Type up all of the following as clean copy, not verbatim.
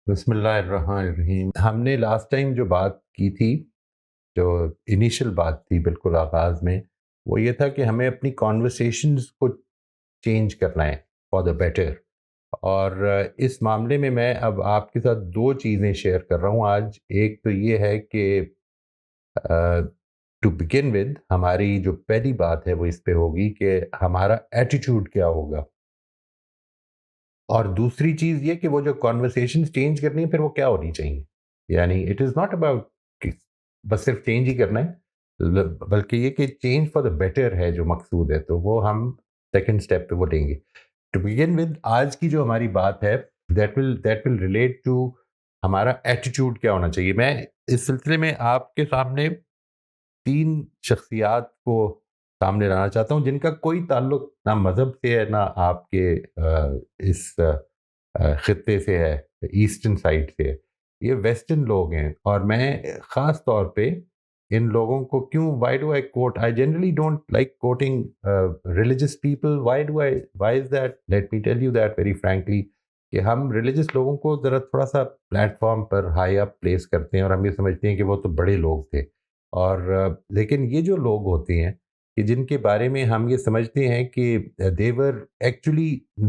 بسم اللہ الرحمن الرحیم. ہم نے لاسٹ ٹائم جو بات کی تھی، جو انیشل بات تھی بالکل آغاز میں، وہ یہ تھا کہ ہمیں اپنی کانورسیشنز کو چینج کرنا ہے فار دا بیٹر. اور اس معاملے میں اب آپ کے ساتھ دو چیزیں شیئر کر رہا ہوں آج. ایک تو یہ ہے کہ ٹو بگن ود ہماری جو پہلی بات ہے وہ اس پہ ہوگی کہ ہمارا ایٹیٹیوڈ کیا ہوگا، اور دوسری چیز یہ کہ وہ جو کانورسیشنز چینج کرنی ہے پھر وہ کیا ہونی چاہیے. یعنی اٹ از ناٹ اباؤٹ بس صرف چینج ہی کرنا ہے، بلکہ یہ کہ چینج فار دا بیٹر ہے جو مقصود ہے، تو وہ ہم سیکنڈ اسٹیپ پہ وہ لیں گے. ٹو بگن ود آج کی جو ہماری بات ہے دیٹ ول ریلیٹ ٹو ہمارا ایٹیٹیوڈ کیا ہونا چاہیے. میں اس سلسلے میں آپ کے سامنے تین شخصیات کو سامنے لانا چاہتا ہوں جن کا کوئی تعلق نہ مذہب سے ہے نہ آپ کے اس خطے سے ہے، ایسٹرن سائڈ سے ہے. یہ ویسٹرن لوگ ہیں، اور میں خاص طور پہ ان لوگوں کو کیوں why do I quote, I generally don't like quoting religious people. Why is that? Let me tell you that very frankly کہ ہم ریلیجس لوگوں کو ذرا تھوڑا سا پلیٹ فارم پر ہائی اپ پلیس کرتے ہیں، اور ہم یہ سمجھتے ہیں کہ وہ تو بڑے لوگ تھے. اور لیکن یہ جو لوگ ہوتے ہیں کہ جن کے بارے میں ہم یہ سمجھتے ہیں کہ they were actually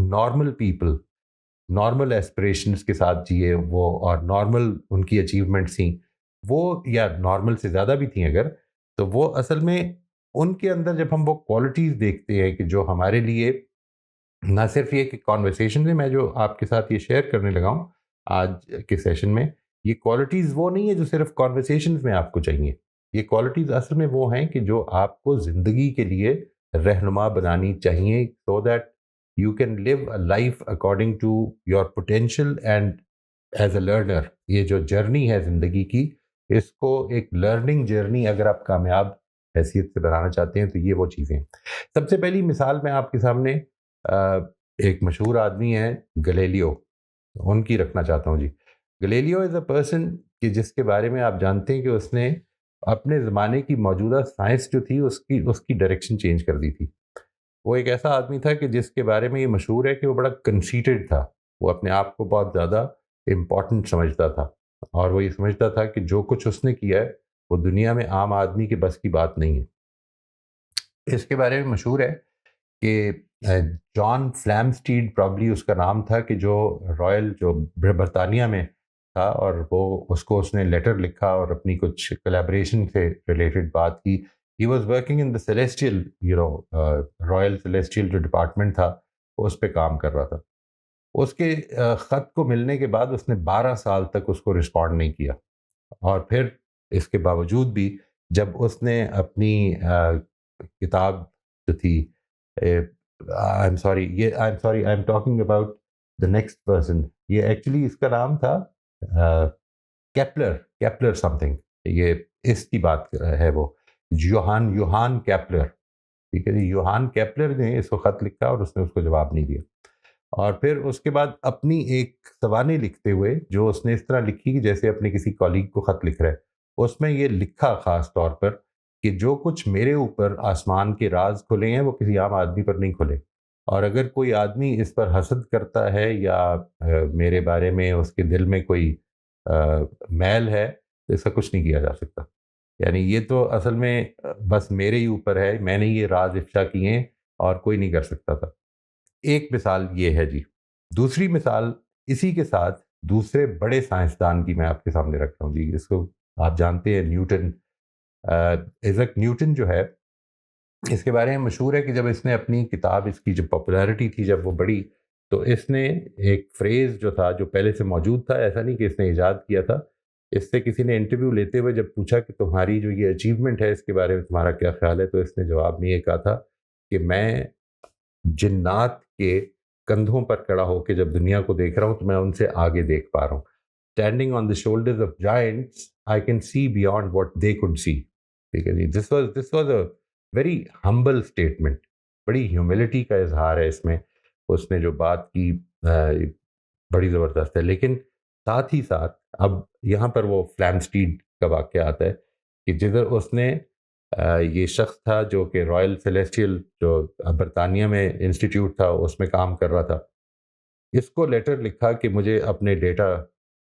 normal people, normal expressions کے ساتھ جیے وہ، اور نارمل ان کی اچیومنٹس تھیں وہ، یا نارمل سے زیادہ بھی تھیں اگر، تو وہ اصل میں ان کے اندر جب ہم وہ کوالٹیز دیکھتے ہیں کہ جو ہمارے لیے نہ صرف یہ کہ کانورسیشن میں میں جو آپ کے ساتھ یہ شیئر کرنے لگا ہوں آج کے سیشن میں، یہ کوالٹیز وہ نہیں ہے جو صرف کانورسیشنز میں آپ کو چاہیے. یہ کوالٹیز اصل میں وہ ہیں کہ جو آپ کو زندگی کے لیے رہنما بنانی چاہیے، so that you can live a life according to your potential and as a learner. یہ جو جرنی ہے زندگی کی، اس کو ایک لرننگ جرنی اگر آپ کامیاب حیثیت سے بنانا چاہتے ہیں تو یہ وہ چیزیں ہیں. سب سے پہلی مثال میں آپ کے سامنے ایک مشہور آدمی ہے گلیلیو، ان کی رکھنا چاہتا ہوں جی. گلیلیو از اے پرسن کہ جس کے بارے میں آپ جانتے ہیں کہ اس نے اپنے زمانے کی موجودہ سائنس جو تھی اس کی ڈائریکشن چینج کر دی تھی. وہ ایک ایسا آدمی تھا کہ جس کے بارے میں یہ مشہور ہے کہ وہ بڑا کنسیٹڈ تھا، وہ اپنے آپ کو بہت زیادہ امپورٹنٹ سمجھتا تھا، اور وہ یہ سمجھتا تھا کہ جو کچھ اس نے کیا ہے وہ دنیا میں عام آدمی کے بس کی بات نہیں ہے. اس کے بارے میں مشہور ہے کہ جان فلیمسٹیڈ پرابلی اس کا نام تھا، کہ جو رائل جو برطانیہ میں تھا، اور وہ اس نے لیٹر لکھا اور اپنی کچھ کولیبریشن سے ریلیٹڈ بات کی. He was working in the celestial, Royal Celestial جو ڈپارٹمنٹ تھا اس پہ کام کر رہا تھا. اس کے خط کو ملنے کے بعد اس نے 12 سال تک اس کو رسپونڈ نہیں کیا، اور پھر اس کے باوجود بھی جب اس نے اپنی کتاب جو تھی، I am talking about the next person. یہ ایکچولی اس کا نام تھا کیپلر سم تھنگ، یہ اس کی بات ہے، وہ یوہان کیپلر. ٹھیک ہے جی، یوہان کیپلر نے اس کو خط لکھا اور اس نے اس کو جواب نہیں دیا. اور پھر اس کے بعد اپنی ایک سوانح لکھتے ہوئے جو اس نے اس طرح لکھی کہ جیسے اپنے کسی کالیگ کو خط لکھ رہا ہے، اس میں یہ لکھا خاص طور پر کہ جو کچھ میرے اوپر آسمان کے راز کھلے ہیں وہ کسی عام آدمی پر نہیں کھلے، اور اگر کوئی آدمی اس پر حسد کرتا ہے یا میرے بارے میں اس کے دل میں کوئی میل ہے تو اس کا کچھ نہیں کیا جا سکتا. یعنی یہ تو اصل میں بس میرے ہی اوپر ہے، میں نے یہ راز افشا کیے اور کوئی نہیں کر سکتا تھا. ایک مثال یہ ہے جی. دوسری مثال اسی کے ساتھ دوسرے بڑے سائنسدان کی میں آپ کے سامنے رکھ رہا ہوں جی. اس کو آپ جانتے ہیں، نیوٹن. ایزک نیوٹن جو ہے، اس کے بارے میں مشہور ہے کہ جب اس نے اپنی کتاب، اس کی جو پاپولیرٹی تھی جب وہ بڑھی، تو اس نے ایک فریز جو تھا جو پہلے سے موجود تھا، ایسا نہیں کہ اس نے ایجاد کیا تھا، اس سے کسی نے انٹرویو لیتے ہوئے جب پوچھا کہ تمہاری جو یہ اچیومنٹ ہے اس کے بارے میں تمہارا کیا خیال ہے، تو اس نے جواب میں یہ کہا تھا کہ میں جنات کے کندھوں پر کھڑا ہو کے جب دنیا کو دیکھ رہا ہوں تو میں ان سے آگے دیکھ پا رہا ہوں. Standing on the shoulders of giants I can see beyond what they could see. ٹھیک ہے جی. This was a very humble statement, بڑی ہیوملٹی کا اظہار ہے اس میں. اس نے جو بات کی بڑی زبردست ہے. لیکن ساتھ ہی ساتھ اب یہاں پر وہ فلیمسٹیڈ کا واقعہ آتا ہے کہ جدھر اس نے یہ شخص تھا جو کہ رائل سیلیسٹیل جو برطانیہ میں انسٹیٹیوٹ تھا اس میں کام کر رہا تھا، اس کو لیٹر لکھا کہ مجھے اپنے ڈیٹا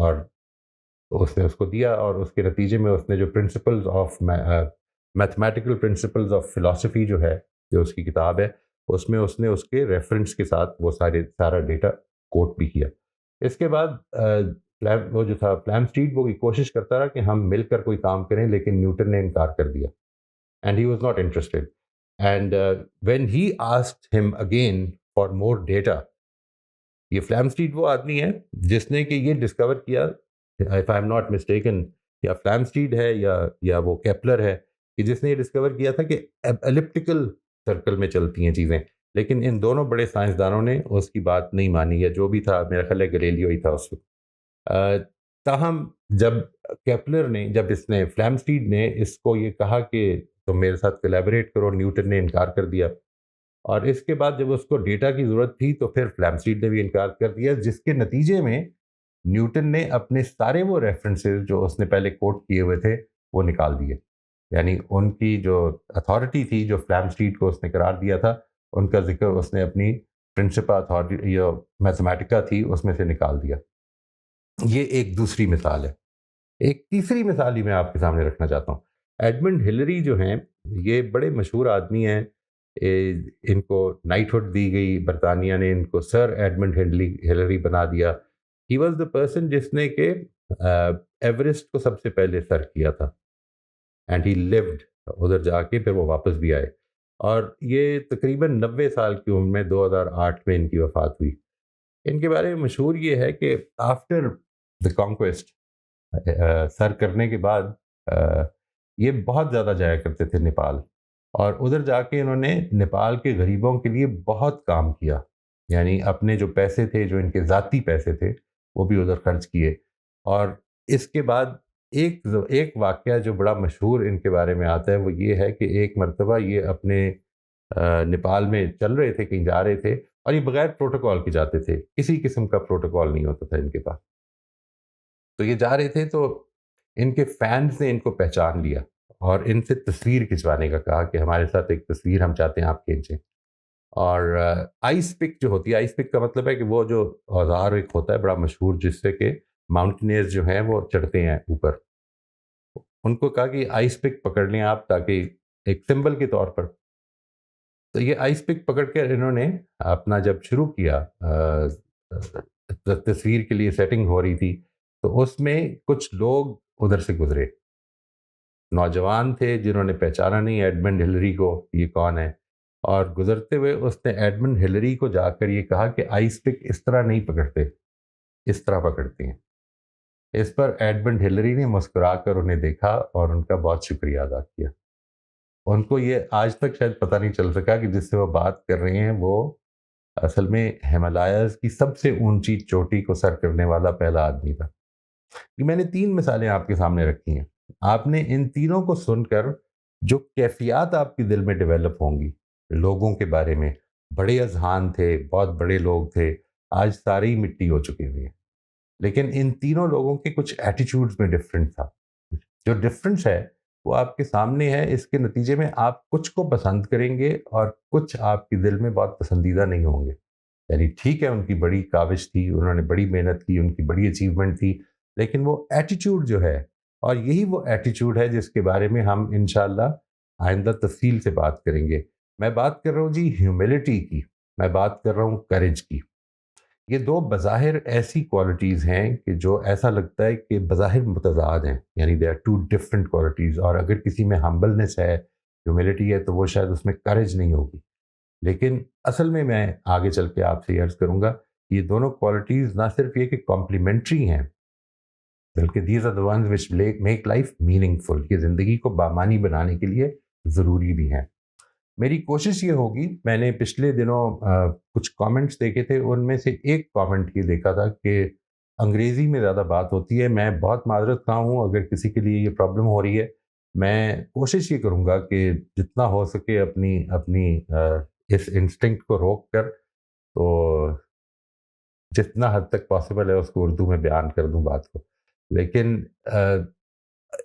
اور اس نے اس کو دیا, اور اس کے نتیجے میں اس نے جو principles of mathematical principles of philosophy جو ہے, جو اس کی کتاب ہے, اس میں اس نے اس کے ریفرنس کے ساتھ وہ سارا ڈیٹا کوٹ بھی کیا. اس کے بعد وہ جو تھا فلیمسٹریٹ, وہ کوشش کرتا رہا کہ ہم مل کر کوئی کام کریں, لیکن نیوٹن نے انکار کر دیا, and he was not interested. And when he asked ہم اگین فار مور ڈیٹا, یہ فلیمسٹریٹ وہ آدمی ہے جس نے کہ یہ ڈسکور کیا, if I am not mistaken, یا فلیمسٹریٹ ہے یا وہ کیپلر ہے, کہ جس نے یہ ڈسکور کیا تھا کہ ایلپٹیکل سرکل میں چلتی ہیں چیزیں. لیکن ان دونوں بڑے سائنسدانوں نے اس کی بات نہیں مانی, یا جو بھی تھا, میرا خیال ہے گلیلیو ہی تھا اس وقت. تاہم جب اس نے فلیمسٹریٹ نے اس کو یہ کہا کہ تم میرے ساتھ کولیبریٹ کرو, نیوٹن نے انکار کر دیا. اور اس کے بعد جب اس کو ڈیٹا کی ضرورت تھی تو پھر فلیمسٹریٹ نے بھی انکار کر دیا, جس کے نتیجے میں نیوٹن نے اپنے سارے وہ ریفرنسز جو اس نے پہلے کوٹ کیے ہوئے تھے وہ نکال دیے. یعنی ان کی جو اتھارٹی تھی, جو فلیمسٹریٹ کو اس نے قرار دیا تھا, ان کا ذکر اس نے اپنی پرنسپا اتھارٹی یا میتھمیٹکا تھی اس میں سے نکال دیا. یہ ایک دوسری مثال ہے. ایک تیسری مثال ہی میں آپ کے سامنے رکھنا چاہتا ہوں. ایڈمنڈ ہلری جو ہیں, یہ بڑے مشہور آدمی ہیں. ان کو نائٹ ہوڈ دی گئی, برطانیہ نے ان کو سر ایڈمنڈ ہلری بنا دیا. ہی واز دا پرسن جس نے کہ ایوریسٹ کو سب سے پہلے سر کیا تھا, اینڈ ہی لیوڈ ادھر جا کے, پھر وہ واپس بھی آئے. اور یہ تقریباً 90 سال کی عمر میں 2008 میں ان کی وفات ہوئی. ان کے بارے میں مشہور یہ ہے کہ آفٹر دا کانکویسٹ, سر کرنے کے بعد, یہ بہت زیادہ جایا کرتے تھے نیپال, اور ادھر جا کے انہوں نے نیپال کے غریبوں کے لیے بہت کام کیا. یعنی اپنے جو پیسے تھے, جو ان کے ذاتی پیسے تھے, وہ بھی ادھر خرچ کیے. اور اس کے بعد ایک واقعہ جو بڑا مشہور ان کے بارے میں آتا ہے, وہ یہ ہے کہ ایک مرتبہ یہ اپنے نیپال میں چل رہے تھے, کہیں جا رہے تھے, اور یہ بغیر پروٹوکول کے جاتے تھے, کسی قسم کا پروٹوکول نہیں ہوتا تھا ان کے پاس. تو یہ جا رہے تھے تو ان کے فینس نے ان کو پہچان لیا اور ان سے تصویر کھنچوانے کا کہا کہ ہمارے ساتھ ایک تصویر ہم چاہتے ہیں آپ کھینچیں. اور آئس پک جو ہوتی ہے, آئس پک کا مطلب ہے کہ وہ جو اوزار ایک ہوتا ہے بڑا مشہور, جس سے کہ ماؤنٹینئرز جو ہیں وہ چڑھتے ہیں اوپر, ان کو کہا کہ آئس پک پکڑ لیں آپ, تاکہ ایک سمبل کے طور پر. تو یہ آئس پک پکڑ کے انہوں نے اپنا جب شروع کیا, تصویر کے لیے سیٹنگ ہو رہی تھی, تو اس میں کچھ لوگ ادھر سے گزرے, نوجوان تھے جنہوں نے پہچانا نہیں ایڈمنڈ ہلری کو یہ کون ہے, اور گزرتے ہوئے اس نے ایڈمنڈ ہلری کو جا کر یہ کہا کہ آئس پک اس طرح نہیں پکڑتے, اس طرح پکڑتے ہیں. اس پر ایڈمنڈ ہلری نے مسکرا کر انہیں دیکھا اور ان کا بہت شکریہ ادا کیا. ان کو یہ آج تک شاید پتہ نہیں چل سکا کہ جس سے وہ بات کر رہے ہیں وہ اصل میں ہمالیاز کی سب سے اونچی چوٹی کو سر کرنے والا پہلا آدمی تھا. میں نے 3 مثالیں آپ کے سامنے رکھی ہیں. آپ نے ان تینوں کو سن کر جو کیفیات آپ کے دل میں ڈیولپ ہوں گی لوگوں کے بارے میں, بڑے اذہان تھے, بہت بڑے لوگ تھے, آج سارے ہی مٹی ہو چکے ہوئے ہیں. لیکن ان تینوں لوگوں کے کچھ ایٹیٹیوڈز میں ڈفرینس تھا. جو ڈفرینس ہے وہ آپ کے سامنے ہے. اس کے نتیجے میں آپ کچھ کو پسند کریں گے اور کچھ آپ کے دل میں بہت پسندیدہ نہیں ہوں گے. یعنی ٹھیک ہے, ان کی بڑی کاوش تھی, انہوں نے بڑی محنت کی, ان کی بڑی اچیومنٹ تھی, لیکن وہ ایٹیٹیوڈ جو ہے, اور یہی وہ ایٹیٹیوڈ ہے جس کے بارے میں ہم انشاءاللہ آئندہ تفصیل سے بات کریں گے. میں بات کر رہا ہوں جی ہیوملٹی کی, میں بات کر رہا ہوں کریج کی. یہ 2 بظاہر ایسی کوالٹیز ہیں کہ جو ایسا لگتا ہے کہ بظاہر متضاد ہیں, یعنی دے آر 2 ڈفرینٹ کوالٹیز. اور اگر کسی میں ہمبلنس ہے, ہیوملٹی ہے, تو وہ شاید اس میں کریج نہیں ہوگی. لیکن اصل میں آگے چل کے آپ سے عرض کروں گا, یہ دونوں کوالٹیز نہ صرف یہ کہ کمپلیمنٹری ہیں, بلکہ these are the ones which make life meaningful. یہ زندگی کو بامعنی بنانے کے لیے ضروری بھی ہیں. میری کوشش یہ ہوگی, میں نے پچھلے دنوں کچھ کامنٹس دیکھے تھے, ان میں سے ایک کامنٹ یہ دیکھا تھا کہ انگریزی میں زیادہ بات ہوتی ہے. میں بہت معذرت خواہ ہوں اگر کسی کے لیے یہ پرابلم ہو رہی ہے. میں کوشش یہ کروں گا کہ جتنا ہو سکے اپنی اس انسٹنکٹ کو روک کر, تو جتنا حد تک پاسبل ہے اس کو اردو میں بیان کر دوں بات کو. لیکن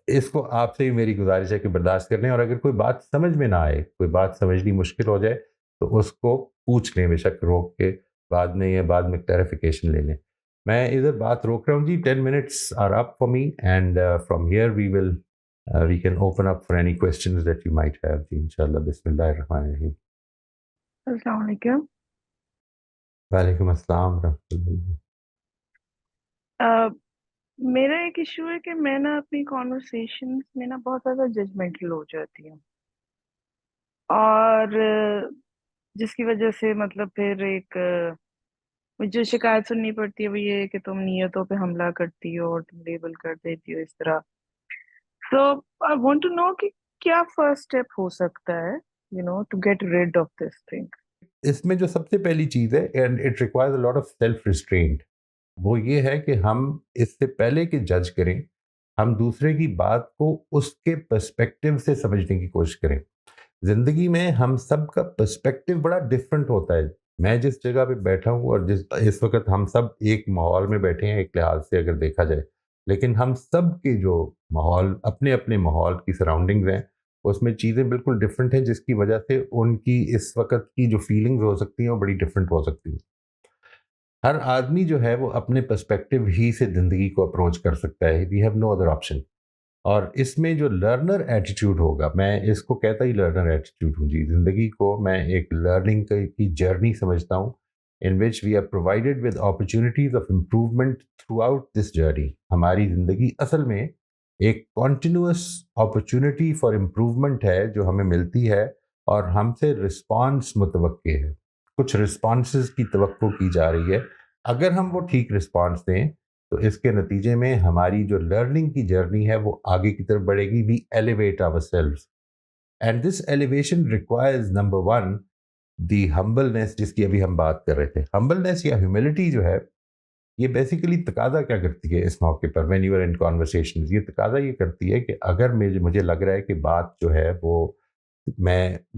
اس کو آپ سے ہی میری گزارش ہے کہ برداشت کریں, اور اگر کوئی بات سمجھ میں نہ آئے, کوئی بات سمجھنی مشکل ہو جائے, تو اس کو پوچھ لیں بے شک روک کے, بعد میں کلیریفیکیشن لے لیں. میں ادھر بات روک رہا ہوں جی. 10 minutes are up for me, and from here we can open up for any questions that you might have جی. انشاءاللہ بسم اللہ الرحمن الرحیم. السلام علیکم. وعلیکم السلام ورحمۃ اللہ. میرا ایک ایشو ہے کہ میں نا اپنی کانورسیشنز میں نا بہت زیادہ ججمنٹل ہو جاتی ہوں، اور جس کی وجہ سے مطلب پھر ایک مجھے شکایت سننی پڑتی ہے وہ یہ کہ تم نیتوں پہ حملہ کرتی ہو اور تم لیبل کر دیتی ہو اس طرح. سو آئی وانٹ ٹو نو کہ کیا فرسٹ اسٹیپ ہو سکتا ہے to get rid of this thing. اس میں جو سب سے پہلی چیز ہے and it requires a lot of self restraint, وہ یہ ہے کہ ہم اس سے پہلے کہ جج کریں ہم دوسرے کی بات کو اس کے پرسپیکٹو سے سمجھنے کی کوشش کریں. زندگی میں ہم سب کا پرسپیکٹو بڑا ڈفرینٹ ہوتا ہے. میں جس جگہ پہ بیٹھا ہوں اور اس وقت ہم سب ایک ماحول میں بیٹھے ہیں ایک لحاظ سے اگر دیکھا جائے، لیکن ہم سب کے جو ماحول اپنے اپنے ماحول کی سراؤنڈنگز ہیں اس میں چیزیں بالکل ڈفرینٹ ہیں، جس کی وجہ سے ان کی اس وقت کی جو فیلنگز ہو سکتی ہیں وہ بڑی ڈفرینٹ ہو سکتی ہیں. ہر آدمی جو ہے وہ اپنے پرسپیکٹو ہی سے زندگی کو اپروچ کر سکتا ہے. We have no other option. اور اس میں جو لرنر ایٹیٹیوڈ ہوگا، میں اس کو کہتا ہی لرنر ایٹیٹیوڈ ہوں جی. زندگی کو میں ایک لرننگ کی جرنی سمجھتا ہوں in which we are provided with opportunities of improvement throughout this journey. ہماری زندگی اصل میں ایک کنٹینیوس اپرچونیٹی فار امپروومنٹ ہے جو ہمیں ملتی ہے، اور ہم سے رسپانس متوقع ہے. کچھ رسپانسز کی توقع کی جا رہی ہے. اگر ہم وہ ٹھیک رسپانس دیں تو اس کے نتیجے میں ہماری جو لرننگ کی جرنی ہے وہ آگے کی طرف بڑھے گی. We elevate ourselves, and this elevation requires number 1 the humbleness, جس کی ابھی ہم بات کر رہے تھے. ہمبلنس یا ہیوملٹی جو ہے یہ بیسیکلی تقاضا کیا کرتی ہے اس موقع پر when you are in conversation, یہ تقاضا یہ کرتی ہے کہ اگر مجھے لگ رہا ہے کہ بات جو ہے وہ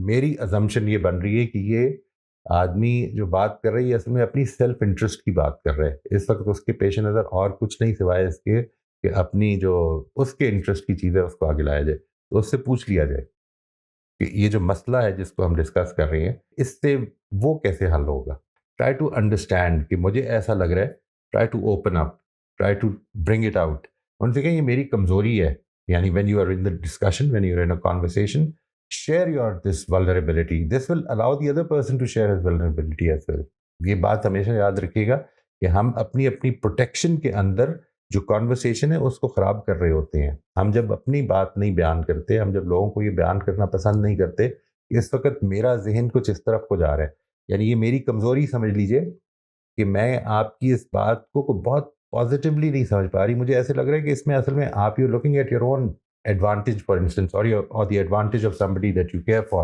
میری ازمپشن یہ بن رہی ہے کہ یہ آدمی جو بات کر رہی ہے اصل میں اپنی سیلف انٹرسٹ کی بات کر رہے ہیں. اس وقت اس کے پیش نظر اور کچھ نہیں سوائے اس کے کہ اپنی جو اس کے انٹرسٹ کی چیز ہے اس کو آگے لایا جائے. تو اس سے پوچھ لیا جائے کہ یہ جو مسئلہ ہے جس کو ہم ڈسکس کر رہے ہیں اس سے وہ کیسے حل ہوگا. ٹرائی ٹو انڈرسٹینڈ کہ مجھے ایسا لگ رہا ہے. Try to open up, try to bring it out. ان سے کہیں یہ میری کمزوری ہے. یعنی when you are in the discussion, when you are in a conversation, share your this vulnerability. This will allow the other person to share his vulnerability as well. یہ بات ہمیشہ یاد رکھیے گا کہ ہم اپنی پروٹیکشن کے اندر جو کانورسیشن ہے اس کو خراب کر رہے ہوتے ہیں. ہم جب اپنی بات نہیں بیان کرتے، ہم جب لوگوں کو یہ بیان کرنا پسند نہیں کرتے کہ اس وقت میرا ذہن کچھ اس طرف کو جا رہا ہے، یعنی یہ میری کمزوری سمجھ لیجئے کہ میں آپ کی اس بات کو بہت پازیٹیولی نہیں سمجھ پا رہی. مجھے ایسے لگ رہا ہے کہ اس میں اصل میں آپ you looking at your own advantage, for instance, or the advantage of somebody that you care for.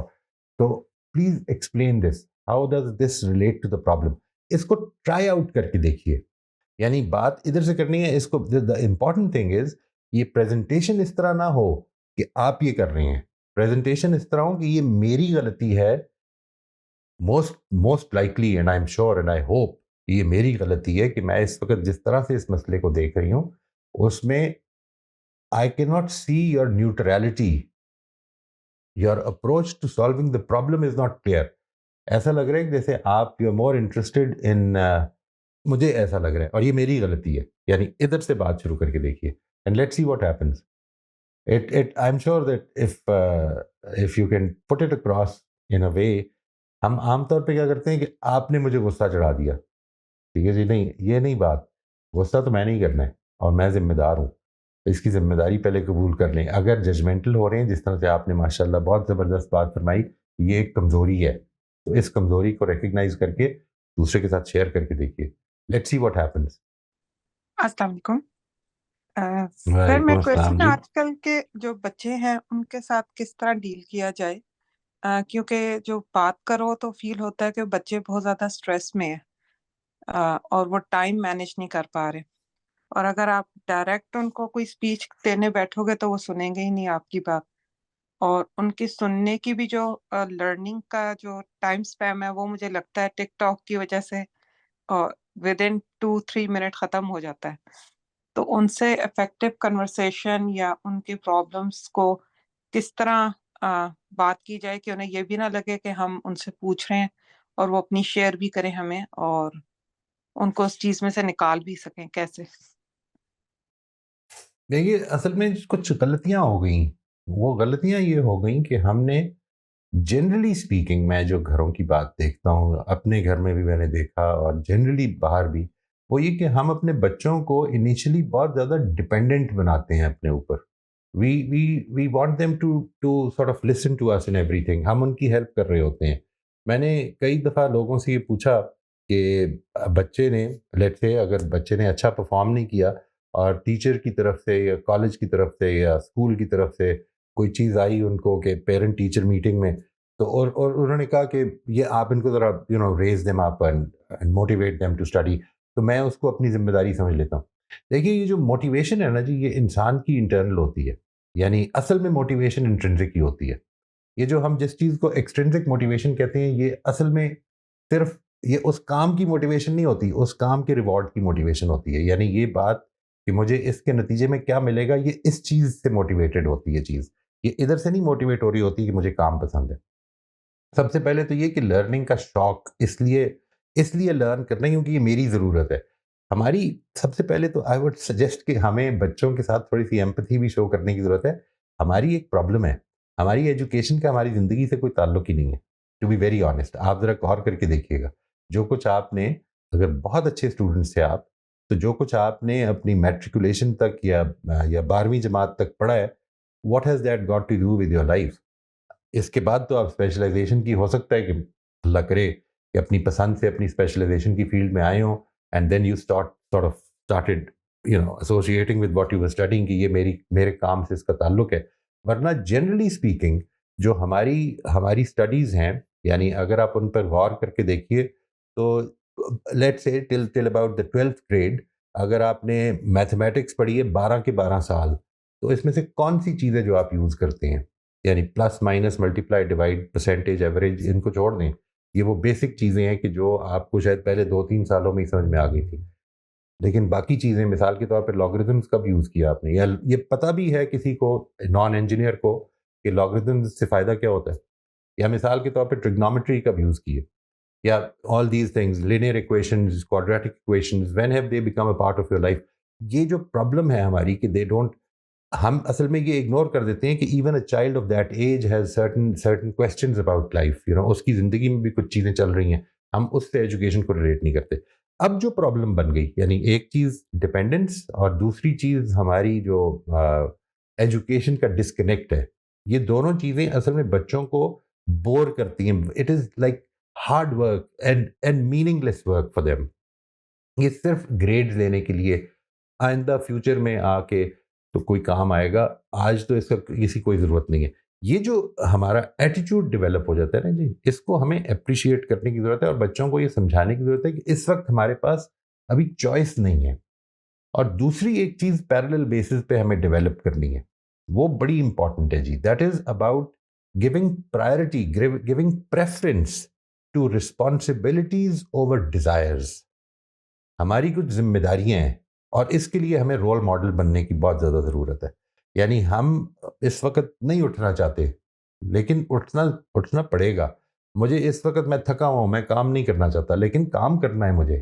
So please explain this. How does this relate to the problem? اس کو ٹرائی آؤٹ کر کے دیکھیے. یعنی بات ادھر سے کرنی ہے. اس کو the important thing is یہ پریزنٹیشن اس طرح نہ ہو کہ آپ یہ کر رہے ہیں. پریزنٹیشن اس طرح ہو کہ یہ میری غلطی ہے. most likely and I'm sure and I hope یہ میری غلطی ہے کہ میں اس وقت جس طرح سے اس مسئلے کو دیکھ رہی ہوں اس میں I cannot see your neutrality. Your approach to solving the problem is not clear. ایسا لگ رہا ہے کہ جیسے آپ یو مور انٹرسٹیڈ ان مجھے ایسا لگ رہا ہے اور یہ میری غلطی ہے. یعنی ادھر سے بات شروع کر کے دیکھیے and let see what happens. I am sure that if you can put it across in a way. ہم عام طور پہ کیا کرتے ہیں کہ آپ نے مجھے غصہ چڑھا دیا، ٹھیک ہے جی. نہیں، یہ نہیں بات. غصہ تو میں نہیں کرنا ہے اور میں ذمہ دار ہوں. اس کی ذمہ داری پہلے قبول کر لیں. اگر ججمنٹل ہو رہے ہیں جس طرح سے آپ نے ماشاءاللہ بہت زبردست بات فرمائی، یہ ایک کمزوری ہے، تو اس کمزوری کو ریکگنائز کر کے دوسرے کے ساتھ شیئر کر کے دیکھیے. Let's see what happens. السلام علیکم سر، وعلیکم میں السلام کوشچن جی. آج کل کے جو بچے ہیں ان کے ساتھ کس طرح ڈیل کیا جائے، کیونکہ جو بات کرو تو فیل ہوتا ہے کہ بچے بہت زیادہ اسٹریس میں ہیں اور وہ ٹائم مینیج نہیں کر پا رہے، اور اگر آپ ڈائریکٹ ان کو کوئی اسپیچ دینے بیٹھو گے تو وہ سنیں گے ہی نہیں آپ کی بات، اور ان کی سننے کی بھی جو لرننگ کا جو ٹائم اسپیم ہے وہ مجھے لگتا ہے ٹک ٹاک کی وجہ سے ود ان 2-3 منٹ ختم ہو جاتا ہے. تو ان سے افیکٹو کنورسیشن یا ان کی پرابلمس کو کس طرح بات کی جائے کہ انہیں یہ بھی نہ لگے کہ ہم ان سے پوچھ رہے ہیں اور وہ اپنی شیئر بھی کریں ہمیں، اور ان کو اس چیز میں سے نکال بھی سکیں؟ کیسے؟ دیکھیے اصل میں کچھ غلطیاں ہو گئیں. وہ غلطیاں یہ ہو گئیں کہ ہم نے جنرلی اسپیکنگ، میں جو گھروں کی بات دیکھتا ہوں، اپنے گھر میں بھی میں نے دیکھا اور جنرلی باہر بھی، وہ یہ کہ ہم اپنے بچوں کو انیشلی بہت زیادہ ڈپینڈنٹ بناتے ہیں اپنے اوپر. We want them to sort of listen to us in everything. ہم ان کی ہیلپ کر رہے ہوتے ہیں. میں نے کئی دفعہ لوگوں سے یہ پوچھا کہ بچے نے لیٹ سے اگر بچے نے اچھا پرفارم نہیں کیا اور ٹیچر کی طرف سے یا کالج کی طرف سے یا اسکول کی طرف سے کوئی چیز آئی ان کو کہ پیرنٹ ٹیچر میٹنگ میں، تو اور انہوں نے کہا کہ یہ آپ ان کو ذرا raise them up and motivate them to study, تو میں اس کو اپنی ذمہ داری سمجھ لیتا ہوں. دیکھیے یہ جو موٹیویشن ہے نا جی، یہ انسان کی انٹرنل ہوتی ہے. یعنی اصل میں موٹیویشن انٹرنسک ہی ہوتی ہے. یہ جو ہم جس چیز کو ایکسٹرنسک موٹیویشن کہتے ہیں، یہ اصل میں صرف یہ اس کام کی موٹیویشن نہیں ہوتی، اس کام کے ریوارڈ کی موٹیویشن ہوتی ہے. یعنی یہ بات کہ مجھے اس کے نتیجے میں کیا ملے گا، یہ اس چیز سے موٹیویٹڈ ہوتی ہے چیز. یہ ادھر سے نہیں موٹیویٹ ہو رہی ہوتی کہ مجھے کام پسند ہے. سب سے پہلے تو یہ کہ لرننگ کا شوق اس لیے لرن کرنا کیونکہ یہ میری ضرورت ہے. ہماری سب سے پہلے تو آئی وڈ سجیسٹ کہ ہمیں بچوں کے ساتھ تھوڑی سی ایمپتھی بھی شو کرنے کی ضرورت ہے. ہماری ایک پرابلم ہے، ہماری ایجوکیشن کا ہماری زندگی سے کوئی تعلق ہی نہیں ہے. ٹو بی ویری آنیسٹ، آپ ذرا غور کر کے دیکھیے گا، جو کچھ آپ نے، اگر بہت اچھے اسٹوڈنٹس تھے آپ، تو جو کچھ آپ نے اپنی میٹریکولیشن تک یا 12ویں جماعت تک پڑھا ہے، what has that got to do with your life? اس کے بعد تو آپ اسپیشلائزیشن کی، ہو سکتا ہے کہ اللہ کرے کہ اپنی پسند سے اپنی اسپیشلائزیشن کی فیلڈ میں آئے ہوں and then you started associating with what you were studying کہ یہ میرے کام سے اس کا تعلق ہے. ورنہ جنرلی اسپیکنگ جو ہماری اسٹڈیز ہیں، یعنی اگر آپ ان پر غور کر کے دیکھیے تو لیٹ سے till about the 12th grade اگر آپ نے میتھمیٹکس پڑھی ہے 12 کے 12 سال، تو اس میں سے کون سی چیزیں جو آپ یوز کرتے ہیں، یعنی plus minus multiply divide percentage average, ان کو چھوڑ دیں. یہ وہ بیسک چیزیں ہیں کہ جو آپ کو شاید پہلے 2-3 سالوں میں ہی سمجھ میں آ گئی تھی. لیکن باقی چیزیں، مثال کے طور پہ لاگریتھمس کب یوز کیا آپ نے، یا یہ پتہ بھی ہے کسی کو نان انجینئر کو کہ لاگریتھمس سے فائدہ کیا ہوتا ہے، یا مثال کے طور پہ ٹریگنومیٹری کب یوز کی ہے، یا all these things, linear equations, quadratic equations, when have they become a part of your life. یہ جو پرابلم ہے ہماری کہ دے ڈونٹ، ہم اصل میں یہ اگنور کر دیتے ہیں کہ even a child of that age has certain questions about life, اس کی زندگی میں بھی کچھ چیزیں چل رہی ہیں، ہم اس سے ایجوکیشن کو ریلیٹ نہیں کرتے. اب جو پرابلم بن گئی، یعنی ایک چیز ڈپینڈنس اور دوسری چیز ہماری جو ایجوکیشن کا ڈسکنیکٹ ہے، یہ دونوں چیزیں اصل میں بچوں کو بور کرتی ہیں. It is like hard work and meaning less work for them. یہ صرف گریڈ لینے کے لیے، آئندہ فیوچر میں آ کے تو کوئی کام آئے گا، آج تو اس کا کسی کوئی ضرورت نہیں ہے. یہ جو ہمارا ایٹیٹیوڈ ڈیولپ ہو جاتا ہے نا جی، اس کو ہمیں اپریشیٹ کرنے کی ضرورت ہے، اور بچوں کو یہ سمجھانے کی ضرورت ہے کہ اس وقت ہمارے پاس ابھی چوائس نہیں ہے. اور دوسری ایک چیز پیرلل بیسس پہ ہمیں ڈیولپ کرنی ہے، وہ بڑی امپورٹنٹ ہے جی. That is about giving priority, giving preference to responsibilities over desires. ہماری کچھ ذمہ داریاں ہیں اور اس کے لیے ہمیں رول ماڈل بننے کی بہت زیادہ ضرورت ہے. یعنی ہم اس وقت نہیں اٹھنا چاہتے، لیکن اٹھنا پڑے گا. مجھے اس وقت، میں تھکا ہوا ہوں، میں کام نہیں کرنا چاہتا، لیکن کام کرنا ہے مجھے،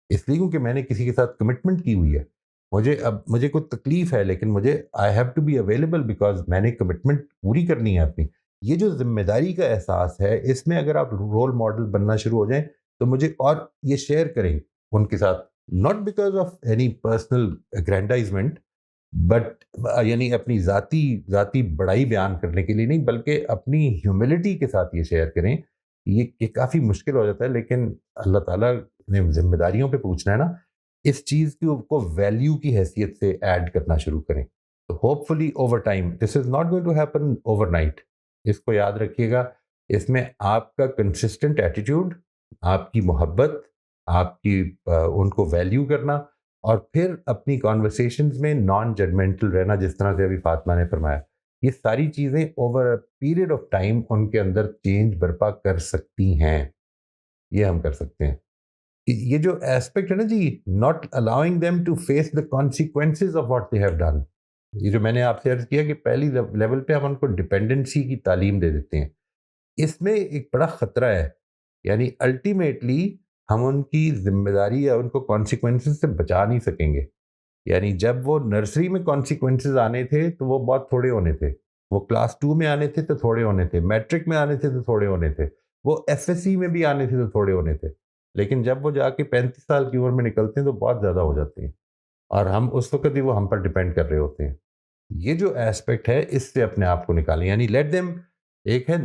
اس لیے کیونکہ میں نے کسی کے ساتھ کمٹمنٹ کی ہوئی ہے. مجھے کوئی تکلیف ہے، لیکن مجھے I have to be available because میں نے کمٹمنٹ پوری کرنی ہے اپنی. یہ جو ذمہ داری کا احساس ہے، اس میں اگر آپ رول ماڈل بننا شروع ہو جائیں تو مجھے، اور یہ شیئر کریں ان کے ساتھ، not because of any personal aggrandizement but یعنی اپنی ذاتی بڑائی بیان کرنے کے لیے نہیں، بلکہ اپنی ہیوملٹی کے ساتھ یہ شیئر کریں. یہ کافی مشکل ہو جاتا ہے، لیکن اللہ تعالیٰ نے ذمہ داریوں پہ پوچھنا ہے نا، اس چیز کو ویلیو کی حیثیت سے ایڈ کرنا شروع کریں. تو hopefully over time, this is not going to happen overnight. اس کو یاد رکھیے گا. اس میں آپ کا کنسسٹنٹ ایٹیٹیوڈ، آپ کی محبت، آپ کی ان کو ویلیو کرنا، اور پھر اپنی کانورسیشنز میں نان ججمنٹل رہنا، جس طرح سے ابھی فاطمہ نے فرمایا. یہ ساری چیزیں over a period of time ان کے اندر چینج برپا کر سکتی ہیں. یہ ہم کر سکتے ہیں. یہ جو ایسپیکٹ ہے نا جی، not allowing them to face the consequences of what they have done, یہ جو میں نے آپ سے عرض کیا کہ پہلی لیول پہ ہم ان کو ڈپینڈنسی کی تعلیم دے دیتے ہیں. اس میں ایک بڑا خطرہ ہے. یعنی الٹیمیٹلی ہم ان کی ذمہ داری یا ان کو کانسیکوینسز سے بچا نہیں سکیں گے. یعنی جب وہ نرسری میں کانسیکوینسز آنے تھے تو وہ بہت تھوڑے ہونے تھے, وہ کلاس 2 میں آنے تھے تو تھوڑے ہونے تھے, میٹرک میں آنے تھے تو تھوڑے ہونے تھے, وہ ایف ایس سی میں بھی آنے تھے تو تھوڑے ہونے تھے. لیکن جب وہ جا کے 35 سال کی عمر میں نکلتے ہیں تو بہت زیادہ ہو جاتے ہیں, اور ہم اس وقت ہی وہ ہم پر ڈپینڈ کر رہے ہوتے ہیں. یہ جو ایسپیکٹ ہے اس سے اپنے آپ کو نکالیں, یعنی لیٹ دیم. ایک ہے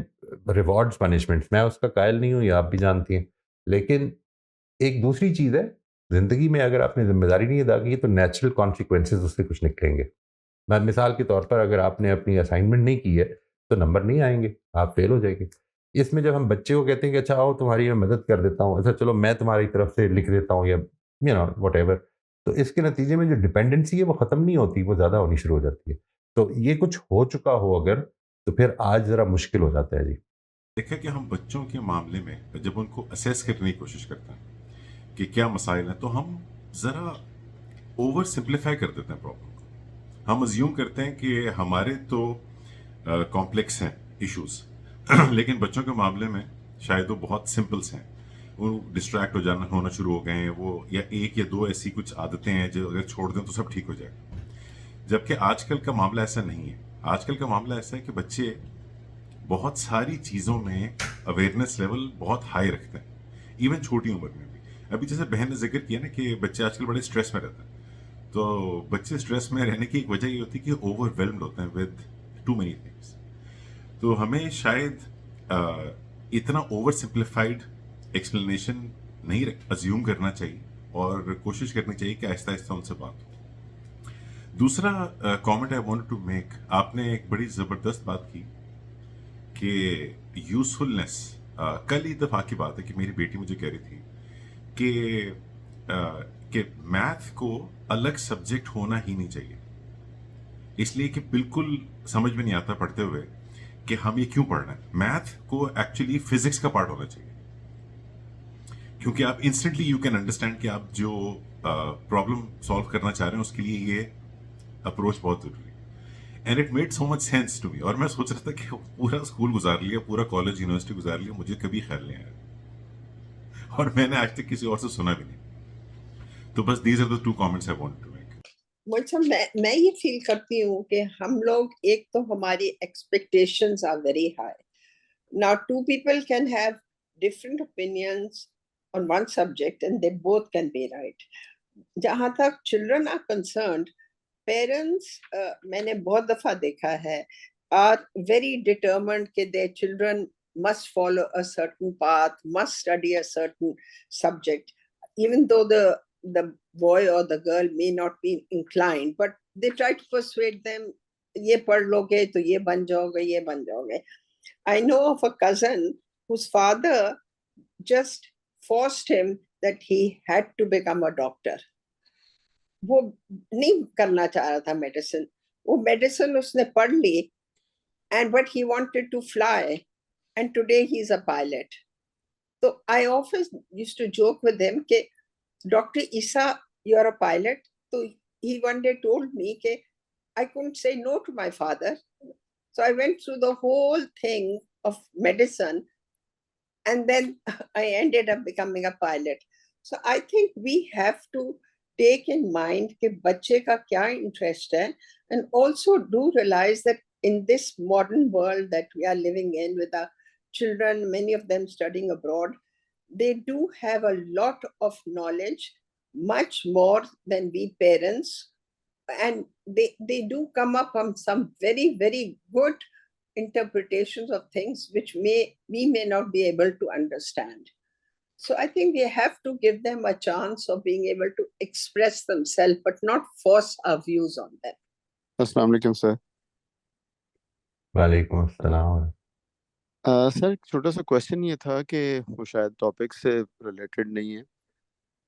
ریوارڈز پنشمنٹس, میں اس کا قائل نہیں ہوں, یہ آپ بھی جانتی ہیں, لیکن ایک دوسری چیز ہے زندگی میں اگر آپ نے ذمہ داری نہیں ادا کی تو نیچرل کانسیکوینسز اس سے کچھ نکلیں گے. میں مثال کے طور پر اگر آپ نے اپنی اسائنمنٹ نہیں کی ہے تو نمبر نہیں آئیں گے, آپ فیل ہو جائیں گے. اس میں جب ہم بچے کو کہتے ہیں کہ اچھا آؤ تمہاری میں مدد کر دیتا ہوں, اچھا چلو میں تمہاری طرف سے لکھ دیتا ہوں, یا واٹ ایور, تو اس کے نتیجے میں جو ڈپینڈنسی ہے وہ ختم نہیں ہوتی, وہ زیادہ ہونی شروع ہو جاتی ہے. تو یہ کچھ ہو چکا ہو اگر تو پھر آج ذرا مشکل ہو جاتا ہے. جی دیکھا کہ ہم بچوں کے معاملے میں جب ان کو اسیس کرنے کی کوشش کرتے ہیں کہ کیا مسائل ہیں, تو ہم ذرا اوور سمپلیفائی کر دیتے ہیں پرابلم کو. ہم ازیوم کرتے ہیں کہ ہمارے تو کمپلیکس ہیں ایشوز, لیکن بچوں کے معاملے میں شاید وہ بہت سمپلس ہیں. وہ ڈسٹریکٹ ہونا شروع ہو گئے ہیں, وہ یا ایک یا دو ایسی کچھ عادتیں ہیں جو اگر چھوڑ دیں تو سب ٹھیک ہو جائے گا. جبکہ آج کل کا معاملہ ایسا نہیں ہے. آج کل کا معاملہ ایسا ہے کہ بچے بہت ساری چیزوں میں اویئرنیس لیول بہت ہائی رکھتے ہیں, ایون چھوٹی عمر میں بھی. ابھی جیسے بہن نے ذکر کیا نا کہ بچے آج کل بڑے اسٹریس میں رہتے ہیں, تو بچے اسٹریس میں رہنے کی ایک وجہ یہ ہوتی ہے کہ اوور ویلمڈ ہوتے ہیں ود ٹو مینی تھنگس. تو ہمیں شاید اتنا اوور سمپلیفائڈ ایکسپلینیشن نہیں ازیوم کرنا چاہیے, اور کوشش کرنی چاہیے کہ آہستہ آہستہ ان سے بات ہو. دوسرا comment I want to make, آپ نے ایک بڑی زبردست بات کی کہ یوزفلنس. کل ہی دفعہ کی بات ہے کہ میری بیٹی مجھے کہہ رہی تھی کہ میتھ کو الگ سبجیکٹ ہونا ہی نہیں چاہیے, اس لیے کہ بالکل سمجھ میں نہیں آتا پڑھتے ہوئے کہ ہم یہ کیوں پڑھ رہے ہیں. میتھ کو ایکچولی فزکس کا پارٹ ہونا چاہیے, کیونکہ آپ انسٹنٹلی یو کین انڈرسٹینڈ کہ آپ جو پرابلم سالو کرنا چاہ رہے ہیں اس کے لیے یہ اپروچ بہت ضروری ہے. And it made so much sense to me. اور میں سوچ رہا تھا کہ پورا اسکول گزار لیا, پورا کالج یونیورسٹی گزار لیا, مجھے کبھی خیال نہیں آیا, اور میں نے آج تک کسی اور سے سنا بھی نہیں. تو بس these are the two comments I want to make. مجھے میں یہ فیل کرتی ہوں کہ ہم لوگ, ایک تو ہماری expectations are very high. Now two people can have different opinions on one subject and they both can be right. جہاں تک children are concerned, parents میں نے بہت دفعہ دیکھا ہے are very determined کہ their children must follow a certain path, must study a certain subject, even though the boy or the girl may not be inclined, but they try to persuade them, یہ پڑھ لو گے تو یہ بن جاؤ گے, یہ بن جاؤ گے. I know of a cousin whose father just forced him that he had to become a doctor. وہ نہیں کرنا چاہ رہا تھا میڈیسن, وہ میڈیسن اس نے پڑھ لی, and but he wanted to fly, and today he's a pilot. So I often used to joke with him کہ Dr. Isa, you're a pilot. So he one day told me that I couldn't say no to my father. So I went through the whole thing of medicine, and then I ended up becoming a pilot. So I think we have to take in mind کہ بچے کا کیا interest ہے, and also do realize that in this modern world that we are living in with our children, many of them studying abroad, they do have a lot of knowledge, much more than we parents, and they do come up on some very, very good interpretations of things which we may not be able to understand. So I think we have to give them a chance of being able to express themselves, but not force our views on them. السلام علیکم سر. وعلیکم السلام. سر ایک چھوٹا سا question یہ تھا کہ وہ شاید ٹاپک سے ریلیٹڈ نہیں ہے.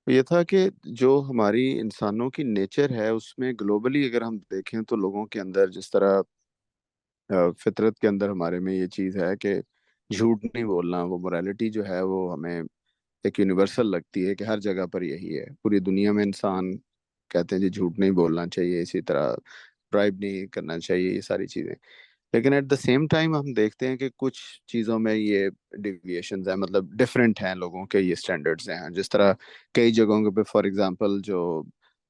یہ تھا کہ جو ہماری انسانوں کی نیچر ہے اس میں گلوبلی اگر ہم دیکھیں تو لوگوں کے اندر جس طرح فطرت کے اندر ہمارے میں یہ چیز ہے کہ جھوٹ نہیں بولنا, وہ morality جو ہے وہ ہمیں ایک یونیورسل لگتی ہے کہ ہر جگہ پر یہی ہے. پوری دنیا میں انسان کہتے ہیں جی جھوٹ نہیں بولنا چاہیے, اسی طرح برائب نہیں کرنا چاہیے, یہ ساری چیزیں. لیکن ایٹ دا سیم ٹائم ہم دیکھتے ہیں کہ کچھ چیزوں میں یہ ڈیویشنز ہیں، مطلب ڈفرینٹ ہیں لوگوں کے یہ اسٹینڈرڈز ہیں. جس طرح کئی جگہوں پہ فار ایگزامپل جو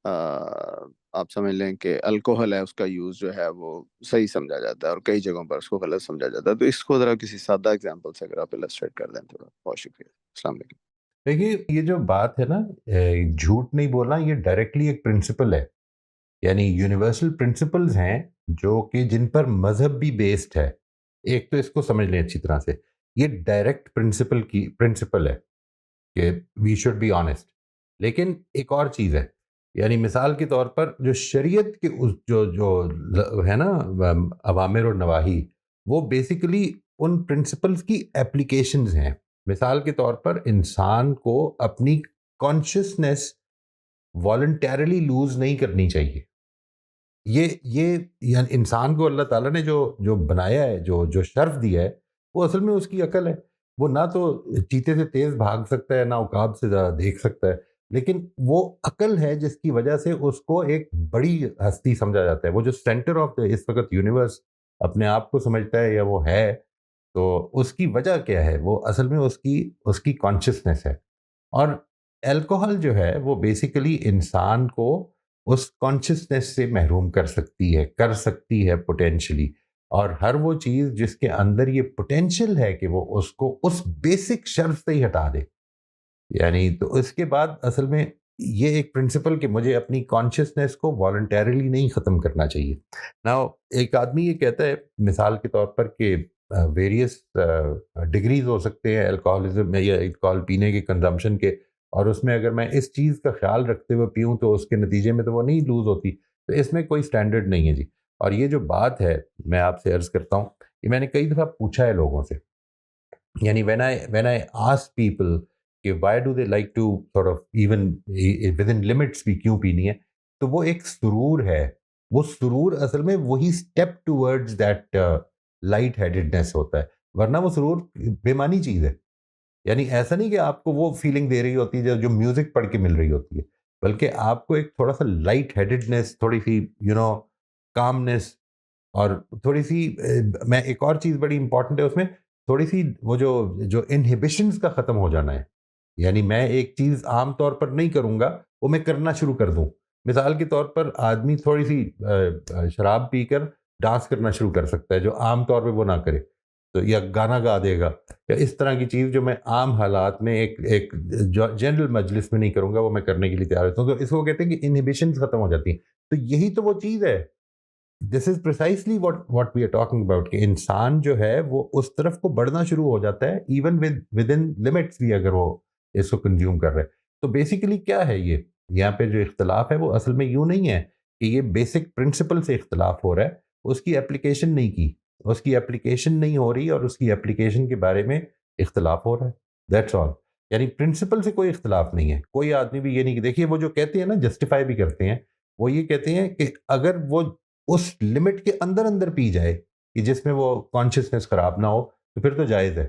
آپ سمجھ لیں کہ الکوہل ہے، اس کا یوز جو ہے وہ صحیح سمجھا جاتا ہے اور کئی جگہوں پر اس کو غلط سمجھا جاتا ہے. تو اس کو ذرا کسی سادہ ایگزامپل سے اگر آپ السٹریٹ کر دیں تھوڑا. بہت شکریہ. السلام علیکم. دیکھیے یہ جو بات ہے نا، جھوٹ نہیں بولنا، یہ ڈائریکٹلی ایک پرنسپل ہے. یعنی یونیورسل پرنسپلز ہیں جو کہ جن پر مذہب بھی بیسڈ ہے. ایک تو اس کو سمجھ لیں اچھی طرح سے، یہ ڈائریکٹ پرنسپل ہے کہ وی شوڈ بی آنیسٹ. لیکن ایک اور چیز ہے، یعنی مثال کے طور پر جو شریعت کے جو ہے نا اوامر اور نواہی، وہ بیسیکلی ان پرنسپلز کی اپلیکیشنز ہیں. مثال کے طور پر انسان کو اپنی کانشیسنیس والنٹیرلی لوز نہیں کرنی چاہیے. یہ یعنی انسان کو اللہ تعالیٰ نے جو بنایا ہے، جو شرف دیا ہے، وہ اصل میں اس کی عقل ہے. وہ نہ تو چیتے سے تیز بھاگ سکتا ہے، نہ عقاب سے زیادہ دیکھ سکتا ہے، لیکن وہ عقل ہے جس کی وجہ سے اس کو ایک بڑی ہستی سمجھا جاتا ہے. وہ جو سینٹر آف اس وقت یونیورس اپنے آپ کو سمجھتا ہے یا وہ ہے، تو اس کی وجہ کیا ہے؟ وہ اصل میں اس کی کانشیسنیس ہے. اور الکوہل جو ہے وہ بیسیکلی انسان کو اس کانشیسنیس سے محروم کر سکتی ہے پوٹینشلی. اور ہر وہ چیز جس کے اندر یہ پوٹینشیل ہے کہ وہ اس کو اس بیسک شرف سے ہی ہٹا دے. یعنی تو اس کے بعد اصل میں یہ ایک پرنسپل کہ مجھے اپنی کانشیسنیس کو والنٹیرلی نہیں ختم کرنا چاہیے. ناؤ ایک آدمی یہ کہتا ہے مثال کے طور پر کہ ویریس ڈگریز ہو سکتے ہیں الکوہلزم میں یا الکوہل پینے کے کنزمپشن کے، اور اس میں اگر میں اس چیز کا خیال رکھتے ہوئے پیوں تو اس کے نتیجے میں تو وہ نہیں لوز ہوتی. تو اس میں کوئی سٹینڈرڈ نہیں ہے جی. اور یہ جو بات ہے میں آپ سے عرض کرتا ہوں، یہ میں نے کئی دفعہ پوچھا ہے لوگوں سے. یعنی when I ask people کہ why do they like to sort of even within limits بھی کیوں پینی ہے، تو وہ ایک سرور ہے. وہ سرور اصل میں وہی step towards that light headedness ہوتا ہے، ورنہ وہ سرور بے معنی چیز ہے. یعنی ایسا نہیں کہ آپ کو وہ فیلنگ دے رہی ہوتی ہے جو میوزک پڑھ کے مل رہی ہوتی ہے، بلکہ آپ کو ایک تھوڑا سا لائٹ ہیڈڈنس، تھوڑی سی کامنس، اور تھوڑی سی میں ایک اور چیز بڑی امپورٹنٹ ہے اس میں، تھوڑی سی وہ جو انہیبیشنز کا ختم ہو جانا ہے. یعنی میں ایک چیز عام طور پر نہیں کروں گا، وہ میں کرنا شروع کر دوں. مثال کے طور پر آدمی تھوڑی سی شراب پی کر ڈانس کرنا شروع کر سکتا ہے جو عام طور پہ وہ نہ کرے، تو یا گانا گا دے گا، یا اس طرح کی چیز جو میں عام حالات میں ایک جنرل مجلس میں نہیں کروں گا، وہ میں کرنے کے لیے تیار ہوتا ہوں. تو اس کو کہتے ہیں کہ انہیبیشنز ختم ہو جاتی ہیں. تو یہی تو وہ چیز ہے. This is precisely what we are talking about, کہ انسان جو ہے وہ اس طرف کو بڑھنا شروع ہو جاتا ہے ایون ود ان لمٹس بھی، اگر وہ اس کو کنزیوم کر رہے. تو بیسیکلی کیا ہے یہ یہاں پہ جو اختلاف ہے وہ اصل میں یوں نہیں ہے کہ یہ بیسک پرنسپل سے اختلاف ہو رہا ہے، اس کی اپلیکیشن نہیں کی، اس کی اپلیکیشن نہیں ہو رہی اور اس کی اپلیکیشن کے بارے میں اختلاف ہو رہا ہے. That's all. یعنی پرنسپل سے کوئی اختلاف نہیں ہے. کوئی آدمی بھی یہ نہیں کہ دیکھیے وہ جو کہتے ہیں نا، جسٹیفائی بھی کرتے ہیں، وہ یہ کہتے ہیں کہ اگر وہ اس لمٹ کے اندر پی جائے کہ جس میں وہ کانشیسنیس خراب نہ ہو، تو پھر تو جائز ہے.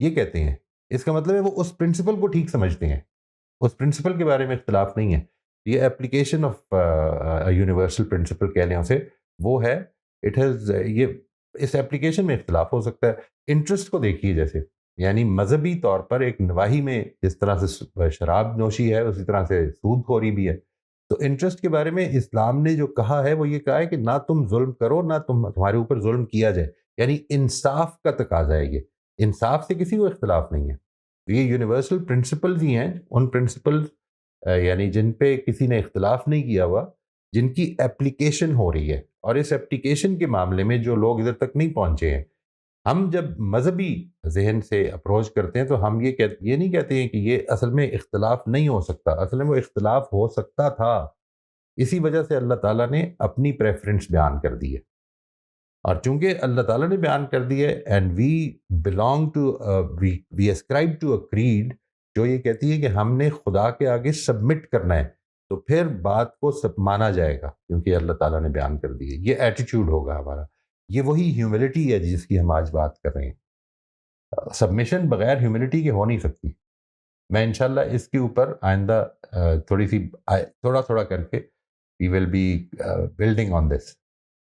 یہ کہتے ہیں. اس کا مطلب ہے وہ اس پرنسپل کو ٹھیک سمجھتے ہیں، اس پرنسپل کے بارے میں اختلاف نہیں ہے. یہ اپلیکیشن آف یونیورسل پرنسپل کہہ لیں اسے، وہ ہے. اٹ ہیز یہ اس اپلیکیشن میں اختلاف ہو سکتا ہے. انٹرسٹ کو دیکھیے، جیسے یعنی مذہبی طور پر ایک نواحی میں جس طرح سے شراب نوشی ہے اسی طرح سے سود خوری بھی ہے. تو انٹرسٹ کے بارے میں اسلام نے جو کہا ہے وہ یہ کہا ہے کہ نہ تم ظلم کرو، نہ تمہارے اوپر ظلم کیا جائے. یعنی انصاف کا تقاضا ہے. یہ انصاف سے کسی کو اختلاف نہیں ہے. یہ یونیورسل پرنسپلز ہی ہیں، ان پرنسپلز یعنی جن پہ کسی نے اختلاف نہیں کیا ہوا، جن کی اپلیکیشن ہو رہی ہے. اور اس اپلیکیشن کے معاملے میں جو لوگ ادھر تک نہیں پہنچے ہیں، ہم جب مذہبی ذہن سے اپروچ کرتے ہیں تو ہم یہ نہیں کہتے ہیں کہ یہ اصل میں اختلاف نہیں ہو سکتا. اصل میں وہ اختلاف ہو سکتا تھا، اسی وجہ سے اللہ تعالیٰ نے اپنی پریفرنس بیان کر دی ہے. اور چونکہ اللہ تعالیٰ نے بیان کر دی ہے and we belong to we subscribe to a creed جو یہ کہتی ہے کہ ہم نے خدا کے آگے سبمٹ کرنا ہے، تو پھر بات کو مانا جائے گا کیونکہ اللہ تعالیٰ نے بیان کر دی ہے. یہ ایٹیٹیوڈ ہوگا ہمارا. یہ وہی ہیوملٹی ہے جس کی ہم آج بات کر رہے ہیں. سبمیشن بغیر ہیوملٹی کے ہو نہیں سکتی. میں انشاءاللہ اس کے اوپر آئندہ تھوڑا کر کے وی ول بی بلڈنگ آن دس.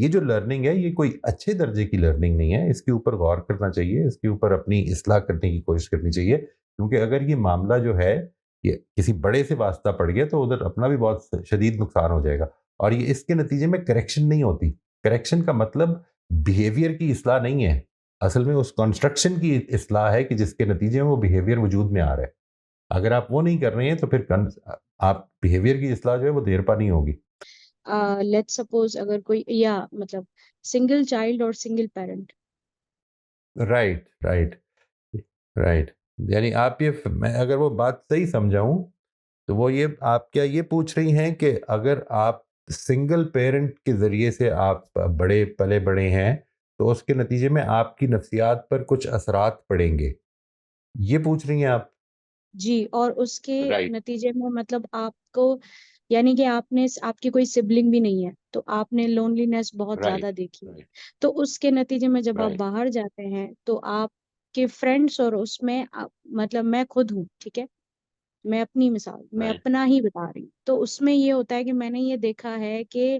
یہ جو لرننگ ہے یہ کوئی اچھے درجے کی لرننگ نہیں ہے، اس کے اوپر غور کرنا چاہیے، اس کے اوپر اپنی اصلاح کرنے کی کوشش کرنی چاہیے، کیونکہ اگر یہ معاملہ جو ہے یہ کسی بڑے سے واسطہ پڑ گیا تو ادھر اپنا بھی بہت شدید نقصان ہو جائے گا، اور یہ اس کے نتیجے میں کریکشن نہیں ہوتی. کریکشن کا مطلب بیہیویئر کی اصلاح نہیں ہے، اصل میں اس کنسٹرکشن کی اصلاح ہے کہ جس کے نتیجے میں وہ بیہیویئر وجود میں آ رہا ہے. اگر آپ وہ نہیں کر رہے ہیں تو پھر آپ بیہیویئر کی اصلاح جو ہے وہ دیر پا نہیں ہوگی. لیٹ سپوز اگر کوئی یا مطلب سنگل چائلڈ اور سنگل پیرنٹ. رائٹ. یعنی آپ یہ میں اگر وہ بات صحیح سمجھاؤں تو وہ یہ آپ کیا یہ پوچھ رہی ہیں کہ اگر آپ سنگل پیرنٹ کے ذریعے سے آپ بڑے پلے بڑے ہیں تو اس کے نتیجے میں آپ کی نفسیات پر کچھ اثرات پڑیں گے، یہ پوچھ رہی ہیں آپ؟ جی، اور اس کے Right. نتیجے میں مطلب آپ کو یعنی کہ آپ کی کوئی سبلنگ بھی نہیں ہے تو آپ نے لونلینس بہت زیادہ دیکھی ہے، تو اس کے نتیجے میں جب آپ Right. باہر جاتے ہیں تو آپ کے فرینڈس اور اس میں مطلب میں خود ہوں، ٹھیک ہے، میں اپنی مثال میں Right. اپنا ہی بتا رہی ہوں، تو اس میں یہ ہوتا ہے کہ میں نے یہ دیکھا ہے کہ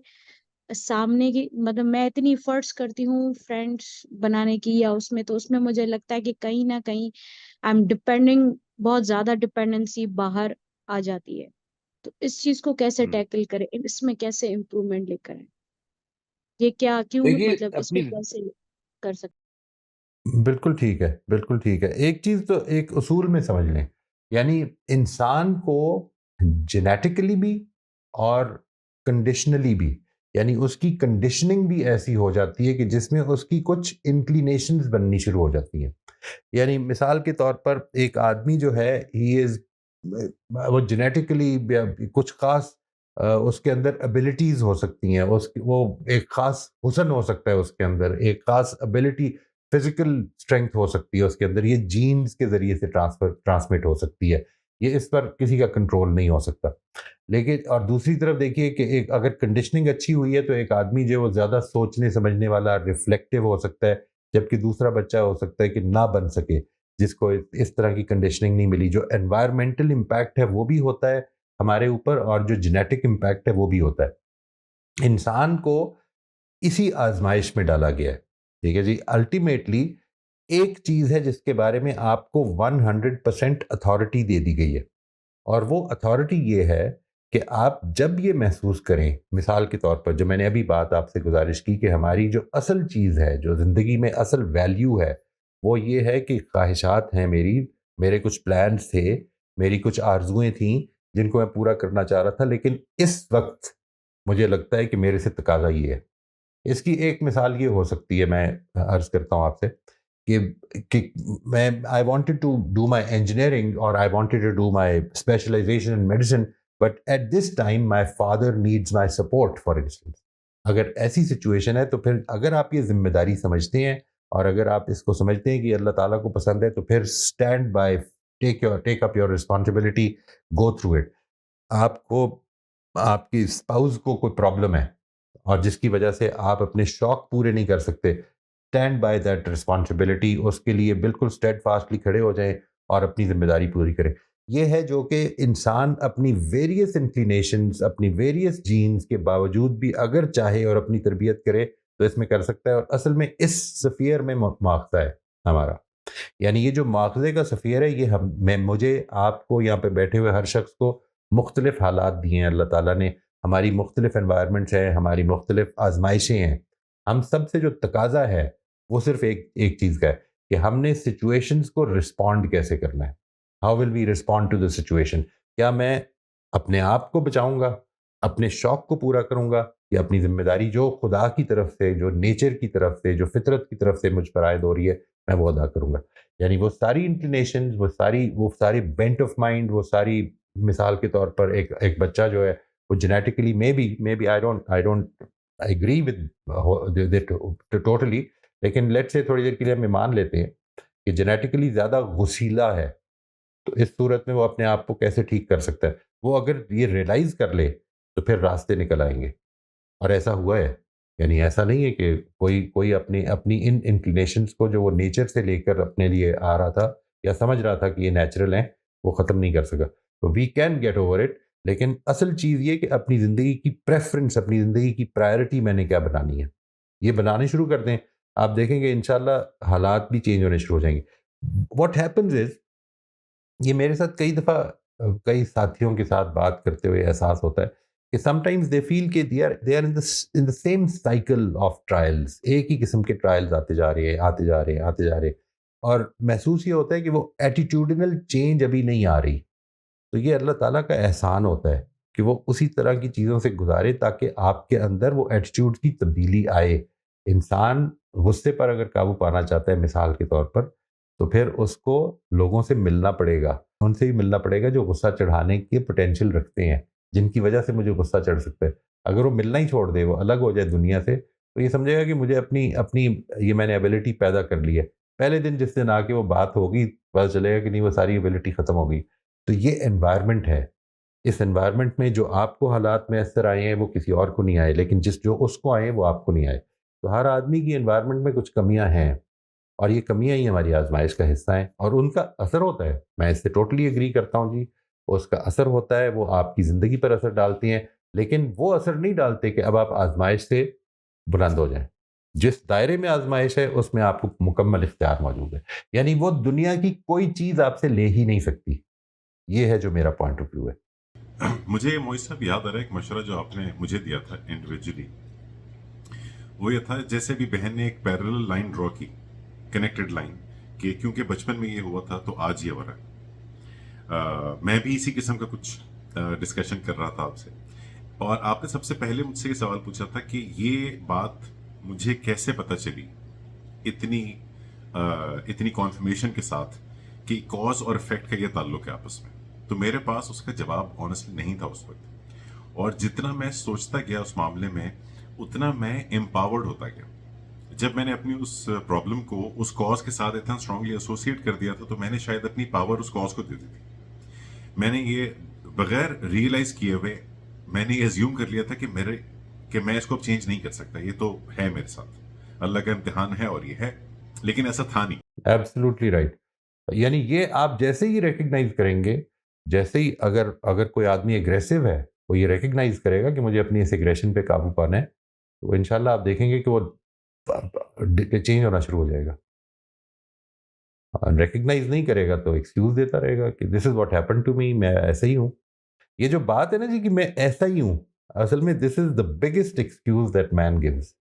سامنے کی مطلب میں اتنی ایفرٹس کرتی ہوں فرینڈس بنانے کی یا اس میں، تو اس میں مجھے لگتا ہے کہ کہیں نہ کہیں آئی ایم ڈپینڈنگ، بہت زیادہ ڈپینڈنسی باہر آ جاتی ہے. تو اس چیز کو کیسے ٹیکل کریں، اس میں کیسے امپروومنٹ لے کریں، یہ کیا کیوں دیکھیے مطلب اس کو اپنی کیسے کر سکتے؟ بالکل ٹھیک ہے، بالکل ٹھیک ہے. ایک چیز تو ایک اصول میں سمجھ لیں، یعنی انسان کو جینیٹیکلی بھی اور کنڈیشنلی بھی، یعنی اس کی کنڈیشننگ بھی ایسی ہو جاتی ہے کہ جس میں اس کی کچھ انکلینیشنز بننی شروع ہو جاتی ہیں. یعنی مثال کے طور پر ایک آدمی جو ہے وہ جینیٹیکلی کچھ خاص اس کے اندر ابیلٹیز ہو سکتی ہیں، وہ ایک خاص حسن ہو سکتا ہے، اس کے اندر ایک خاص ابیلٹی فزیکل اسٹرینتھ ہو سکتی ہے اس کے اندر، یہ جینز کے ذریعے سے ٹرانسمٹ ہو سکتی ہے، یہ اس پر کسی کا کنٹرول نہیں ہو سکتا. لیکن اور دوسری طرف دیکھیے کہ اگر کنڈیشننگ اچھی ہوئی ہے تو ایک آدمی جو وہ زیادہ سوچنے سمجھنے والا ریفلیکٹیو ہو سکتا ہے، جبکہ دوسرا بچہ ہو سکتا ہے کہ نہ بن سکے، جس کو اس طرح کی کنڈیشننگ نہیں ملی. جو انوائرمنٹل امپیکٹ ہے وہ بھی ہوتا ہے ہمارے اوپر، اور جو جینیٹک امپیکٹ ہے وہ بھی ہوتا ہے. انسان کو اسی آزمائش میں ڈالا گیا ہے، ٹھیک ہے جی. الٹیمیٹلی ایک چیز ہے جس کے بارے میں آپ کو 100% اتھارٹی دے دی گئی ہے، اور وہ اتھارٹی یہ ہے کہ آپ جب یہ محسوس کریں، مثال کے طور پر جو میں نے ابھی بات آپ سے گزارش کی کہ ہماری جو اصل چیز ہے، جو زندگی میں اصل ویلیو ہے، وہ یہ ہے کہ خواہشات ہیں میرے کچھ پلانز تھے، میری کچھ آرزوئیں تھیں جن کو میں پورا کرنا چاہ رہا تھا، لیکن اس وقت مجھے لگتا ہے کہ میرے سے تقاضا یہ ہے. اس کی ایک مثال یہ ہو سکتی ہے، میں عرض کرتا ہوں آپ سے کہ میں I wanted to do my engineering اور I wanted to do my specialisation in medicine, but at this time my father needs my support for instance. اگر ایسی سچویشن ہے تو پھر اگر آپ یہ ذمہ داری سمجھتے ہیں اور اگر آپ اس کو سمجھتے ہیں کہ اللہ تعالیٰ کو پسند ہے، تو پھر stand by, take up your responsibility, go through it. آپ کو آپ کی اسپاؤز کو کوئی پرابلم ہے اور جس کی وجہ سے آپ اپنے شوق پورے نہیں کر سکتے، اسٹینڈ بائی دیٹ رسپانسبلٹی، اس کے لیے بالکل اسٹیڈ فاسٹلی کھڑے ہو جائیں اور اپنی ذمہ داری پوری کریں. یہ ہے جو کہ انسان اپنی ویریس انکلینیشنز، اپنی ویریس جینز کے باوجود بھی اگر چاہے اور اپنی تربیت کرے تو اس میں کر سکتا ہے. اور اصل میں اس سفیر میں مواخذہ ہے ہمارا، یعنی یہ جو مواخذے کا سفیر ہے، یہ مجھے آپ کو یہاں پہ بیٹھے ہوئے ہر شخص کو مختلف حالات دیے ہیں اللہ تعالیٰ نے، ہماری مختلف انوائرمنٹس ہیں، ہماری مختلف آزمائشیں ہیں. ہم سب سے جو تقاضا ہے وہ صرف ایک چیز کا ہے کہ ہم نے سچویشنز کو رسپونڈ کیسے کرنا ہے. How will we respond to the situation? کیا میں اپنے آپ کو بچاؤں گا، اپنے شوق کو پورا کروں گا، یا اپنی ذمہ داری جو خدا کی طرف سے، جو نیچر کی طرف سے، جو فطرت کی طرف سے مجھ پر عائد ہو رہی ہے، میں وہ ادا کروں گا. یعنی وہ ساری انکلینیشنز، وہ ساری بینٹ آف مائنڈ، وہ ساری، مثال کے طور پر ایک بچہ جو ہے وہ genetically maybe I don't agree with totally, لیکن لیٹ سے تھوڑی دیر کے لیے ہم مان لیتے ہیں کہ جینیٹیکلی زیادہ غسیلہ ہے، تو اس صورت میں وہ اپنے آپ کو کیسے ٹھیک کر سکتا ہے؟ وہ اگر یہ ریئلائز کر لے تو پھر راستے نکل آئیں گے. اور ایسا ہوا ہے، یعنی ایسا نہیں ہے کہ کوئی اپنی ان انکلینیشنز کو جو وہ نیچر سے لے کر اپنے لیے آ رہا تھا یا سمجھ رہا تھا کہ یہ نیچرل ہیں، وہ ختم نہیں کر سکا. تو we can get over it, لیکن اصل چیز یہ کہ اپنی زندگی کی پریفرنس، اپنی زندگی کی پرائرٹی میں نے کیا بنانی ہے. یہ بنانے شروع کر دیں, آپ دیکھیں گے انشاءاللہ حالات بھی چینج ہونے شروع ہو جائیں گے. واٹ ہیپنز از, یہ میرے ساتھ کئی دفعہ کئی ساتھیوں کے ساتھ بات کرتے ہوئے احساس ہوتا ہے کہ سم ٹائمز دے فیل کہ they are in the same cycle of trials, ایک ہی قسم کے ٹرائلز آتے جا رہے ہیں, اور محسوس یہ ہوتا ہے کہ وہ ایٹیٹیوڈنل چینج ابھی نہیں آ رہی. تو یہ اللہ تعالیٰ کا احسان ہوتا ہے کہ وہ اسی طرح کی چیزوں سے گزارے تاکہ آپ کے اندر وہ ایٹیٹیوڈ کی تبدیلی آئے. انسان غصے پر اگر قابو پانا چاہتا ہے مثال کے طور پر, تو پھر اس کو لوگوں سے ملنا پڑے گا, ان سے بھی ملنا پڑے گا جو غصہ چڑھانے کے پوٹینشیل رکھتے ہیں, جن کی وجہ سے مجھے غصہ چڑھ سکتا ہے. اگر وہ ملنا ہی چھوڑ دے, وہ الگ ہو جائے دنیا سے, تو یہ سمجھے گا کہ مجھے اپنی یہ میں نے ایبلٹی پیدا کر لی ہے. پہلے دن جس دن آ کے وہ بات ہوگی پتہ چلے گا کہ نہیں, وہ ساری ایبلٹی ختم ہو گئی. تو یہ انوائرمنٹ ہے. اس انوائرمنٹ میں جو آپ کو حالات میں اثر آئے ہیں وہ کسی اور کو نہیں آئے, لیکن جو اس کو آئے وہ آپ کو نہیں آئے. تو ہر آدمی کی انوائرمنٹ میں کچھ کمیاں ہیں, اور یہ کمیاں ہی ہماری آزمائش کا حصہ ہیں, اور ان کا اثر ہوتا ہے. میں اس سے ٹوٹلی ایگری کرتا ہوں جی, اس کا اثر ہوتا ہے, وہ آپ کی زندگی پر اثر ڈالتی ہیں, لیکن وہ اثر نہیں ڈالتے کہ اب آپ آزمائش سے بلند ہو جائیں. جس دائرے میں آزمائش ہے اس میں آپ کو مکمل اختیار موجود ہے, یعنی وہ دنیا کی کوئی چیز آپ سے لے ہی نہیں سکتی. یہ ہے جو میرا پوائنٹ آف ویو ہے. مجھے موئز صاحب یاد آ رہا ہے ایک مشورہ جو آپ نے مجھے دیا تھا انڈیویجولی. وہ یہ تھا جیسے بھی بہن نے ایک پیرل لائن ڈرا کی, کنیکٹڈ لائن, کہ کیونکہ بچپن میں یہ ہوا تھا تو آج یہ ہو رہا ہے. میں بھی اسی قسم کا کچھ ڈسکشن کر رہا تھا آپ سے, اور آپ نے سب سے پہلے مجھ سے یہ سوال پوچھا تھا کہ یہ بات مجھے کیسے پتہ چلی اتنی کانفرمیشن کے ساتھ کہ کاز اور افیکٹ کا یہ تعلق ہے آپس میں. تو میرے پاس اس کا جواب آنیسٹلی نہیں تھا اس وقت, اور جتنا میں سوچتا گیا اس معاملے میں اتنا میں امپاورڈ ہوتا گیا. جب میں نے اپنی اس پرابلم کو اس کاز کے ساتھ اتنا اسٹرانگلی ایسوسیٹ کر دیا تھا, تو میں نے شاید اپنی پاور اس کاز کو دے دی تھی. میں نے یہ بغیر ریئلائز کیے ہوئے میں نے یہ ایزیوم کر لیا تھا کہ میں اس کو اب چینج نہیں کر سکتا, یہ تو ہے میرے ساتھ, اللہ کا امتحان ہے اور یہ ہے, لیکن ایسا تھا نہیں. Absolutely right. یعنی یہ آپ جیسے ہی ریکگنائز کریں گے, جیسے ہی اگر کوئی آدمی اگریسو ہے, وہ یہ ریکگنائز کرے گا کہ مجھے اپنی اس اگریشن پہ قابو پانا ہے, تو انشاءاللہ آپ دیکھیں گے کہ وہ چینج ہونا شروع ہو جائے گا. ریکگنائز نہیں کرے گا تو ایکسکیوز دیتا رہے گا کہ this is what happen to me, میں ایسا ہی ہوں. یہ جو بات ہے نا جی کہ میں ایسا ہی ہوں, اصل میں this is the biggest excuse that man gives,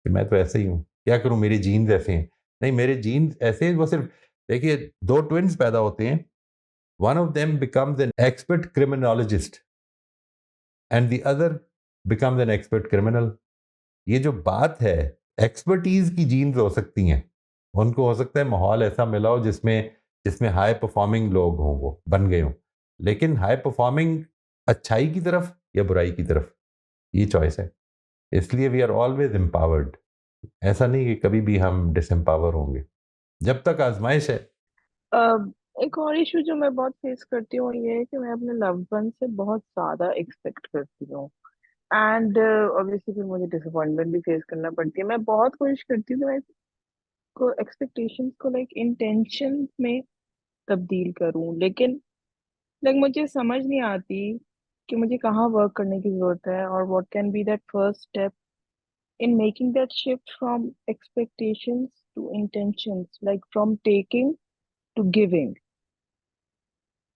کہ میں تو ایسا ہی ہوں, کیا کروں, میرے جینز ایسے ہیں. نہیں, میرے جینز ایسے ہیں. وہ صرف دیکھیے, دو ٹوئنز پیدا ہوتے ہیں, one of them becomes an expert criminologist and the other becomes an expert criminal. یہ جو بات ہے, ایکسپرٹیز کی جینز ہو سکتی ہیں, ان کو ہو سکتا ہے ماحول ایسا ملا ہو جس میں ہائی پرفارمنگ لوگ ہوں, وہ بن گئے ہوں, لیکن ہائی پرفارمنگ اچھائی کی طرف یا برائی کی طرف, یہ چوائس ہے. اس لیے وی آر آلویز امپاورڈ. ایسا نہیں کہ کبھی بھی ہم ڈس امپاور ہوں گے جب تک آزمائش ہے. ایک اور ایشو جو میں بہت فیس کرتی ہوں یہ ہے کہ میں اپنے لوڈ ون سے بہت زیادہ ایکسپیکٹ کرتی ہوں, اینڈ اوبیسلی پھر مجھے ڈس اپوائنٹمنٹ بھی فیس کرنا پڑتی ہے. میں بہت کوشش کرتی ہوں کہ میں کو ایکسپیکٹیشنس کو لائک انٹینشن میں تبدیل کروں, لیکن لائک مجھے سمجھ نہیں آتی کہ مجھے کہاں ورک کرنے کی ضرورت ہے, اور what can be that first step in making that shift from expectations to intentions, like from taking to giving.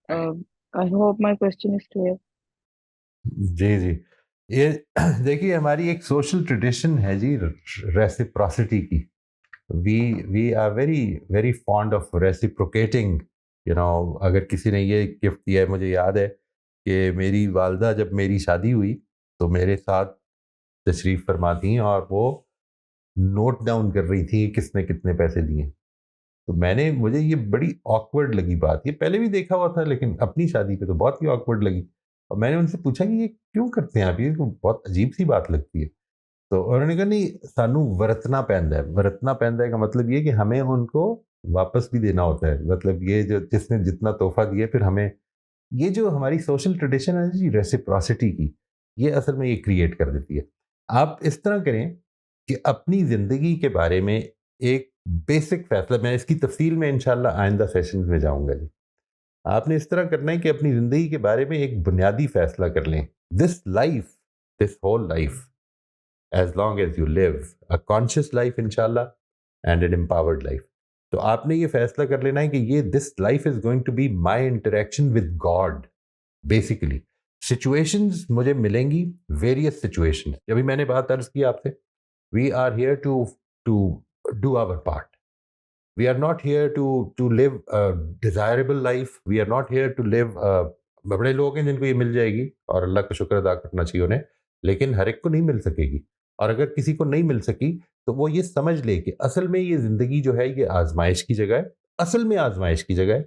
I hope my question is clear. جی, یہ دیکھیے ہماری ایک سوشل ٹریڈیشن ہے جی ریسیپراسٹی کی. We are very very fond of reciprocating. اگر کسی نے یہ گفٹ دیا ہے, مجھے یاد ہے کہ میری والدہ جب میری شادی ہوئی تو میرے ساتھ تشریف فرما تھیں, اور وہ نوٹ ڈاؤن کر رہی تھیں کس نے کتنے پیسے دیے. تو مجھے یہ بڑی آکورڈ لگی بات. یہ پہلے بھی دیکھا ہوا تھا, لیکن اپنی شادی پہ تو بہت ہی آکورڈ لگی. اور میں نے ان سے پوچھا کہ یہ کیوں کرتے ہیں آپ, یہ بہت عجیب سی بات لگتی ہے. تو انہوں نے کہا نہیں, سانو ورتنا پیندا ہے. ورتنا پیندا ہے کا مطلب یہ کہ ہمیں ان کو واپس بھی دینا ہوتا ہے. مطلب یہ جو جس نے جتنا تحفہ دیا پھر ہمیں, یہ جو ہماری سوشل ٹریڈیشن ہے جی ریسیپراسٹی کی, یہ اصل میں یہ کریٹ کر دیتی ہے. آپ اس طرح کریں کہ اپنی زندگی کے بارے میں ایک بیسک فیصلہ, میں اس کی تفصیل میں انشاءاللہ آئندہ سیشنز میں جاؤں گا جی. آپ نے اس طرح کرنا ہے کہ اپنی زندگی کے بارے میں ایک بنیادی فیصلہ کر لیں. This whole life as long as you live a conscious life inshallah and an empowered life. تو آپ نے یہ فیصلہ کر لینا ہے کہ یہ this life is going to be my interaction with God basically. Situations مجھے ملیں گی, various situations. ابھی میں نے بات عرض کی آپ سے, we are here to do our part. We are not here to live a desirable life. We are not here to live بڑے لوگ ہیں جن کو یہ مل جائے گی اور اللہ کا شکر ادا کرنا چاہیے انہیں, لیکن ہر ایک کو نہیں مل سکے گی. اور اگر کسی کو نہیں مل سکی تو وہ یہ سمجھ لے کہ اصل میں یہ زندگی جو ہے یہ آزمائش کی جگہ ہے, اصل میں آزمائش کی جگہ ہے.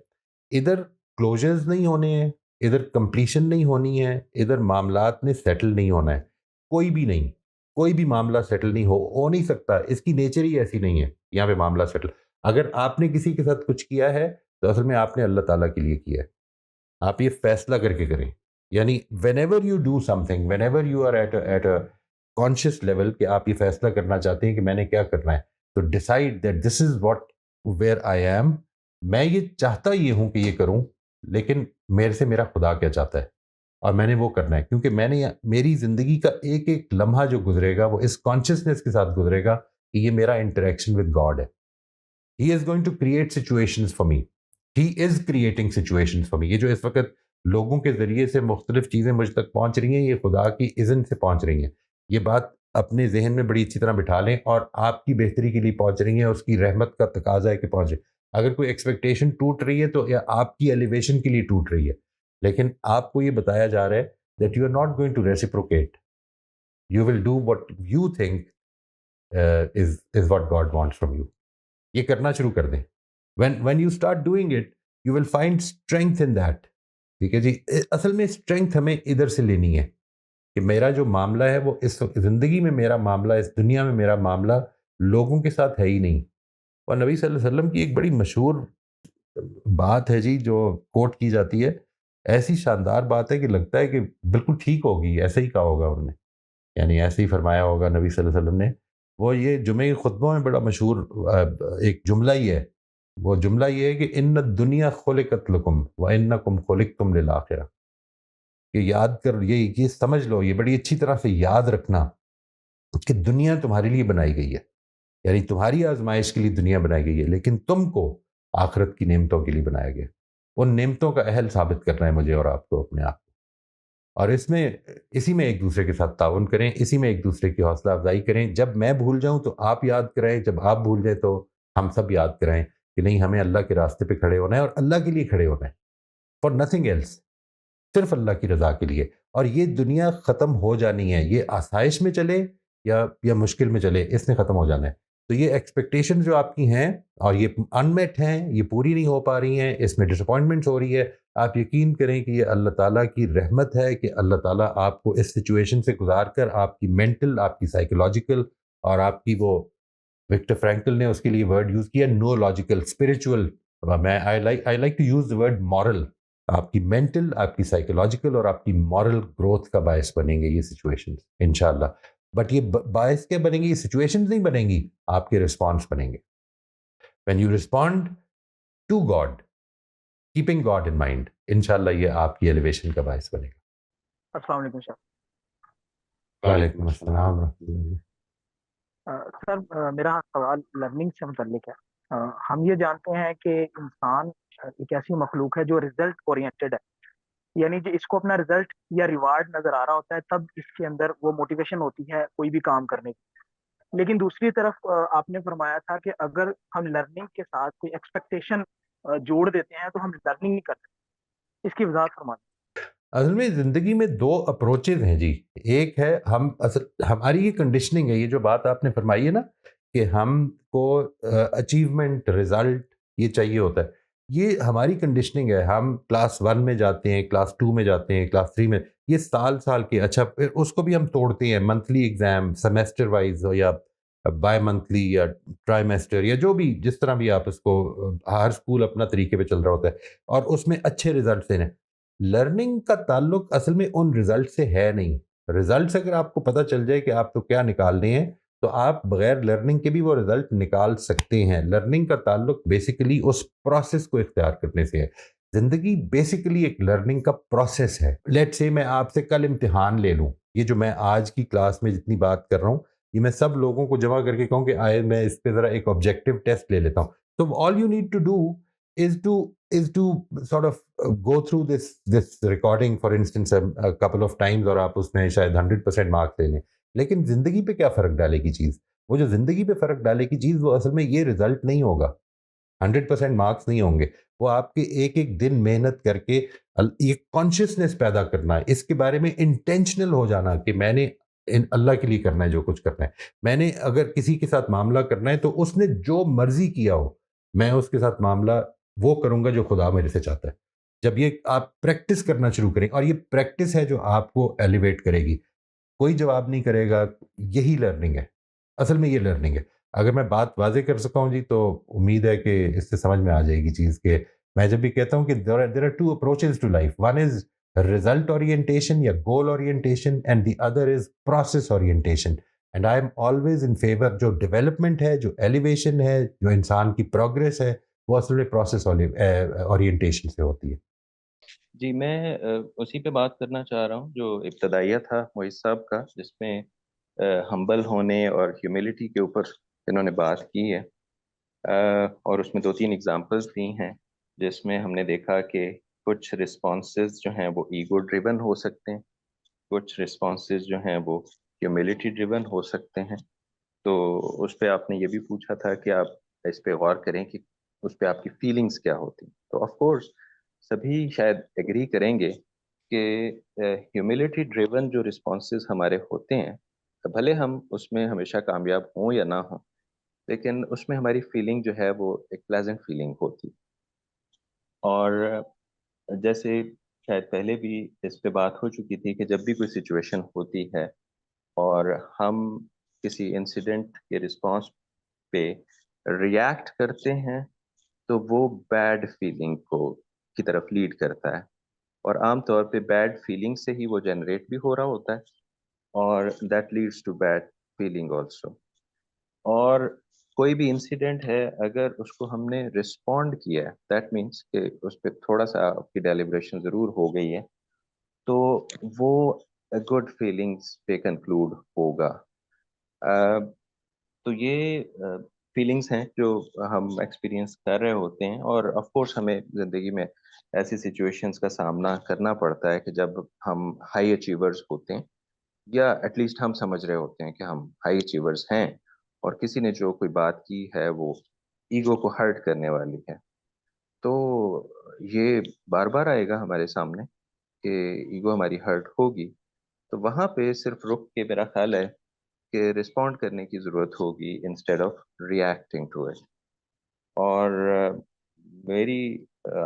ادھر کلوجرز نہیں ہونے ہیں, ادھر کمپلیشن نہیں ہونی ہے, ادھر معاملات نے سیٹل نہیں ہونا ہے. کوئی بھی نہیں, کوئی بھی معاملہ سیٹل نہیں ہو نہیں سکتا. اس کی نیچر ہی ایسی نہیں ہے یہاں پہ معاملہ سیٹل. اگر آپ نے کسی کے ساتھ کچھ کیا ہے تو اصل میں آپ نے اللہ تعالیٰ کے لیے کیا ہے. آپ یہ فیصلہ کر کے کریں. یعنی whenever you do something, whenever you are at a conscious level کہ آپ یہ فیصلہ کرنا چاہتے ہیں کہ میں نے کیا کرنا ہے, تو decide that this is what where I am. میں یہ چاہتا یہ ہوں کہ یہ کروں, لیکن میرے سے میرا خدا کیا چاہتا ہے اور میں نے وہ کرنا ہے. کیونکہ میں نے میری زندگی کا ایک ایک لمحہ جو گزرے گا وہ اس کانشیسنیس کے ساتھ گزرے گا کہ یہ میرا انٹریکشن ود گاڈ ہے. He is going to create situations for me. He is creating situations for me. یہ جو اس وقت لوگوں کے ذریعے سے مختلف چیزیں مجھ تک پہنچ رہی ہیں, یہ خدا کی اذن سے پہنچ رہی ہیں. یہ بات اپنے ذہن میں بڑی اچھی طرح بٹھا لیں, اور آپ کی بہتری کے لیے پہنچ رہی ہیں. اس کی رحمت کا تقاضا ہے کہ پہنچے. اگر کوئی ایکسپیکٹیشن ٹوٹ رہی ہے تو یا آپ کی ایلیویشن کے لیے ٹوٹ رہی ہے, لیکن آپ کو یہ بتایا جا رہا ہے that you are not going to reciprocate. You will do what you think is what God wants from you. یہ کرنا شروع کر دیں. when you start doing it you will find strength in that. ٹھیک ہے جی. اصل میں اسٹرینتھ ہمیں ادھر سے لینی ہے کہ میرا جو معاملہ ہے وہ اس زندگی میں میرا معاملہ, اس دنیا میں میرا معاملہ لوگوں کے ساتھ ہے ہی نہیں. اور نبی صلی اللہ علیہ وسلم کی ایک بڑی مشہور بات ہے جی جو کوٹ کی جاتی ہے, ایسی شاندار بات ہے کہ لگتا ہے کہ بالکل ٹھیک ہوگی, ایسا ہی کہا ہوگا انہوں نے, یعنی ایسے ہی فرمایا ہوگا نبی صلی اللہ علیہ وسلم نے. وہ یہ جمعے کے خطبوں میں بڑا مشہور ایک جملہ ہی ہے. وہ جملہ یہ ہے کہ ان الدنیا خلقت لکم وانکم خلقتم للآخرہ. کہ یاد کر, یہ سمجھ لو, یہ بڑی اچھی طرح سے یاد رکھنا کہ دنیا تمہارے لیے بنائی گئی ہے, یعنی تمہاری آزمائش کے لیے دنیا بنائی گئی ہے, لیکن تم کو آخرت کی نعمتوں کے لیے بنایا گیا. ان نعمتوں کا اہل ثابت کرنا ہے مجھے اور آپ کو اپنے آپ کو, اور اسی میں ایک دوسرے کے ساتھ تعاون کریں, اسی میں ایک دوسرے کی حوصلہ افزائی کریں. جب میں بھول جاؤں تو آپ یاد کرائیں, جب آپ بھول جائیں تو ہم سب یاد کرائیں کہ نہیں, ہمیں اللہ کے راستے پہ کھڑے ہونا ہے اور اللہ کے لیے کھڑے ہونا ہے, فار نتھنگ ایلس, صرف اللہ کی رضا کے لیے. اور یہ دنیا ختم ہو جانی ہے, یہ آسائش میں چلے یا مشکل میں چلے, اس نے ختم ہو جانا ہے. تو یہ ایکسپیکٹیشن جو آپ کی ہیں اور یہ انمیٹ ہیں, یہ پوری نہیں ہو پا رہی ہیں, اس میں ڈس اپوائنٹمنٹس ہو رہی ہے, آپ یقین کریں کہ یہ اللہ تعالیٰ کی رحمت ہے کہ اللہ تعالیٰ آپ کو اس سچویشن سے گزار کر آپ کی مینٹل, آپ کی سائیکولوجیکل اور آپ کی, وہ وکٹر فرینکل نے اس کے لیے ورڈ یوز کیا نو لاجیکل, اسپریچول. میں I like to use the word moral. آپ کی مینٹل, آپ کی سائیکولوجیکل اور آپ کی مورل گروتھ کا باعث بنیں گے یہ سچویشن انشاءاللہ. بٹ یہ باعث کیا بنیں گی, یہ سچویشنز نہیں بنیں گی, آپ کے رسپانس بنیں گے. When you respond to God keeping God in mind, انشاءاللہ یہ آپ کی ایلیویشن کا باعث بنے گا. السلام علیکم سر. وعلیکم السلام ورحمۃ اللہ. سر میرا سوال لرننگ سے متعلق ہے. ہم یہ جانتے ہیں کہ انسان ایک ایسی مخلوق ہے جو ریزلٹ اورینٹیڈ ہے, یعنی جو اس کو اپنا ریزلٹ یا ریوارڈ نظر آ رہا ہوتا ہے تب اس کے اندر وہ موٹیویشن ہوتی ہے کوئی بھی کام کرنے کی. لیکن دوسری طرف آپ نے فرمایا تھا کہ اگر ہم لرننگ کے ساتھ کوئی ایکسپیکٹیشن جوڑ دیتے ہیں تو ہم لرننگ نہیں کرتے. اس کی وضاحت فرمائیں. اصل میں زندگی میں دو اپروچز ہیں جی. ایک ہے ہماری یہ کنڈیشننگ ہے, یہ جو بات آپ نے فرمائی ہے نا کہ ہم کو اچیومنٹ, رزلٹ یہ چاہیے ہوتا ہے, یہ ہماری کنڈیشننگ ہے. ہم کلاس 1 میں جاتے ہیں, کلاس 2 میں جاتے ہیں, کلاس 3 میں, یہ سال کے. اچھا پھر اس کو بھی ہم توڑتے ہیں, منتھلی ایگزام, سیمیسٹر وائز یا بائی منتھلی یا ٹرائیمیسٹر یا جو بھی, جس طرح بھی آپ اس کو, ہر اسکول اپنا طریقے پہ چل رہا ہوتا ہے اور اس میں اچھے رزلٹس ہیں. لرننگ کا تعلق اصل میں ان رزلٹ سے ہے نہیں. رزلٹس اگر آپ کو پتہ چل جائے کہ آپ کو کیا نکالنے ہیں تو آپ بغیر لرننگ کے بھی وہ رزلٹ نکال سکتے ہیں. لرننگ کا تعلق بیسیکلی اس پروسیس کو اختیار کرنے سے ہے. زندگی بیسیکلی ایک لرننگ کا پروسیس ہے. لیٹ سے میں آپ سے کل امتحان لے لوں, یہ جو میں آج کی کلاس میں جتنی بات کر رہا ہوں یہ میں سب لوگوں کو جمع کر کے کہوں کہ آئے میں اس پہ ذرا ایک آبجیکٹیو ٹیسٹ لے لیتا ہوں. تو all you need to do is to sort of go through this recording for instance a couple of times اور آپ اس میں شاید 100% مارکس لے لیں. لیکن زندگی پہ کیا فرق ڈالے گی چیز؟ وہ جو زندگی پہ فرق ڈالے گی چیز وہ اصل میں یہ رزلٹ نہیں ہوگا, 100% مارکس نہیں ہوں گے. وہ آپ کے ایک ایک دن محنت کر کے یہ کانشیسنیس پیدا کرنا ہے, اس کے بارے میں انٹینشنل ہو جانا کہ میں نے اللہ کے لیے کرنا ہے جو کچھ کرنا ہے. میں نے اگر کسی کے ساتھ معاملہ کرنا ہے تو اس نے جو مرضی کیا ہو میں اس کے ساتھ معاملہ وہ کروں گا جو خدا میرے سے چاہتا ہے. جب یہ آپ پریکٹس کرنا شروع کریں, اور یہ پریکٹس ہے جو آپ کو ایلیویٹ کرے گی, کوئی جواب نہیں کرے گا, یہی لرننگ ہے, اصل میں یہ لرننگ ہے. اگر میں بات واضح کر سکا ہوں جی تو امید ہے کہ اس سے سمجھ میں آ جائے گی چیز کہ میں جب بھی کہتا ہوں کہ there are two approaches to life. One is result orientation یا goal orientation and the other is process orientation. And I am always in favor جو ڈیولپمنٹ ہے, جو ایلیویشن ہے, جو انسان کی پروگریس ہے, وہ اصل میں پروسیس اورینٹیشن سے ہوتی ہے. جی میں اسی پہ بات کرنا چاہ رہا ہوں جو ابتدائیہ تھا معیز صاحب کا, جس میں ہمبل ہونے اور ہیوملٹی کے اوپر انہوں نے بات کی ہے, اور اس میں 2-3 ایگزامپلس دی ہیں جس میں ہم نے دیکھا کہ کچھ رسپانسز جو ہیں وہ ایگو ڈریون ہو سکتے ہیں, کچھ رسپانسز جو ہیں وہ ہیوملٹی ڈریون ہو سکتے ہیں. تو اس پہ آپ نے یہ بھی پوچھا تھا کہ آپ اس پہ غور کریں کہ اس پہ آپ کی فیلنگز کیا ہوتی ہیں. تو آف کورس سبھی شاید ایگری کریں گے کہ ہیوملٹی ڈریون جو رسپانسز ہمارے ہوتے ہیں, بھلے ہم اس میں ہمیشہ کامیاب ہوں یا نہ ہوں, لیکن اس میں ہماری فیلنگ جو ہے وہ ایک پلیزنٹ فیلنگ ہوتی. اور جیسے شاید پہلے بھی اس پہ بات ہو چکی تھی کہ جب بھی کوئی سچویشن ہوتی ہے اور ہم کسی انسیڈنٹ کے رسپانس پہ ریئیکٹ کرتے ہیں تو وہ بیڈ فیلنگ کی طرف لیڈ کرتا ہے, اور عام طور پہ بیڈ فیلنگ سے ہی وہ جنریٹ بھی ہو رہا ہوتا ہے, اور that leads to bad feeling also. اور کوئی بھی انسیڈنٹ ہے اگر اس کو ہم نے رسپونڈ کیا ہے, دیٹ مینس کہ اس پہ تھوڑا سا آپ کی ڈیلیبریشن ضرور ہو گئی ہے, تو وہ گڈ فیلنگس پہ کنکلوڈ ہوگا. تو یہ فیلنگس ہیں جو ہم ایکسپیرینس کر رہے ہوتے ہیں, اور آف کورس ہمیں زندگی میں ایسی سچویشنز کا سامنا کرنا پڑتا ہے کہ جب ہم ہائی اچیورز ہوتے ہیں, یا ایٹ لیسٹ ہم سمجھ رہے ہوتے ہیں کہ ہم ہائی اچیورز ہیں, اور کسی نے جو کوئی بات کی ہے وہ ایگو کو ہرٹ کرنے والی ہے. تو یہ بار بار آئے گا ہمارے سامنے کہ ایگو ہماری ہرٹ ہوگی, تو وہاں پہ صرف رک کے میرا خیال ہے کہ رسپونڈ کرنے کی ضرورت ہوگی instead of reacting to it. اور میری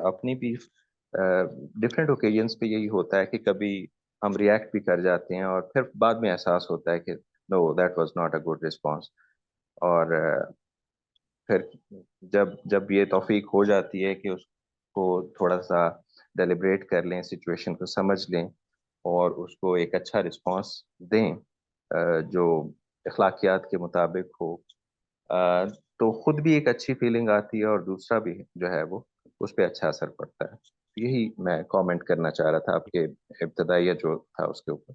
اپنی بھی ڈفرینٹ اوکیجنس پہ یہی ہوتا ہے کہ کبھی ہم ریئیکٹ بھی کر جاتے ہیں اور پھر بعد میں احساس ہوتا ہے کہ no that was not a good response. اور پھر جب یہ توفیق ہو جاتی ہے کہ اس کو تھوڑا سا ڈیلیبریٹ کر لیں, سچویشن کو سمجھ لیں اور اس کو ایک اچھا رسپانس دیں جو اخلاقیات کے مطابق ہو, تو خود بھی ایک اچھی فیلنگ آتی ہے اور دوسرا بھی جو ہے وہ اس پہ اچھا اثر پڑتا ہے. یہی میں کامنٹ کرنا چاہ رہا تھا آپ کے ابتدائیہ جو تھا اس کے اوپر.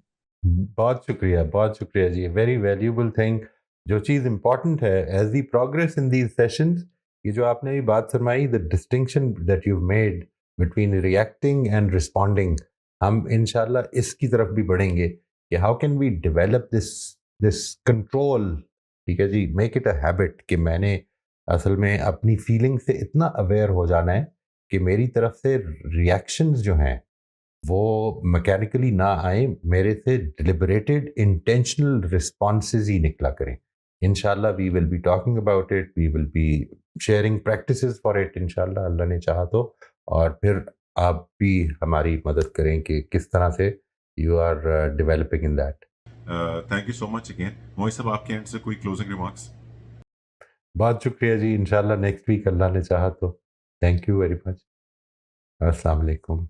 بہت شکریہ جی, ویری ویلیوبل تھنگ. جو چیز امپورٹنٹ ہے as we progress in these sessions, یہ جو آپ نے بھی بات فرمائی, the distinction that you made between reacting and responding, ہم انشاءاللہ اس کی طرف بھی بڑھیں گے کہ how can we develop this control. ٹھیک ہے جی, میک اٹ اے ہیبٹ کہ میں نے اصل میں اپنی فیلنگ سے اتنا اویئر ہو جانا ہے کہ میری طرف سے ریئیکشنز جو ہیں وہ میکینیکلی نہ آئیں, میرے سے ڈیلیبریٹڈ انٹینشنل رسپانسز ہی نکلا کریں. انشاءاللہ we will be talking about it, we will be sharing practices for it انشاءاللہ, اللہ نے چاہا تو. اور پھر آپ بھی ہماری مدد کریں کہ کس طرح سے you are developing in that. Thank you so much again. Mohi صاحب آپ کے اینڈ سے کوئی کلوزنگ ریمارکس؟ بہت شکریہ جی, انشاءاللہ نیکسٹ ویک اللہ نے چاہا تو. Thank you very much. السلام علیکم.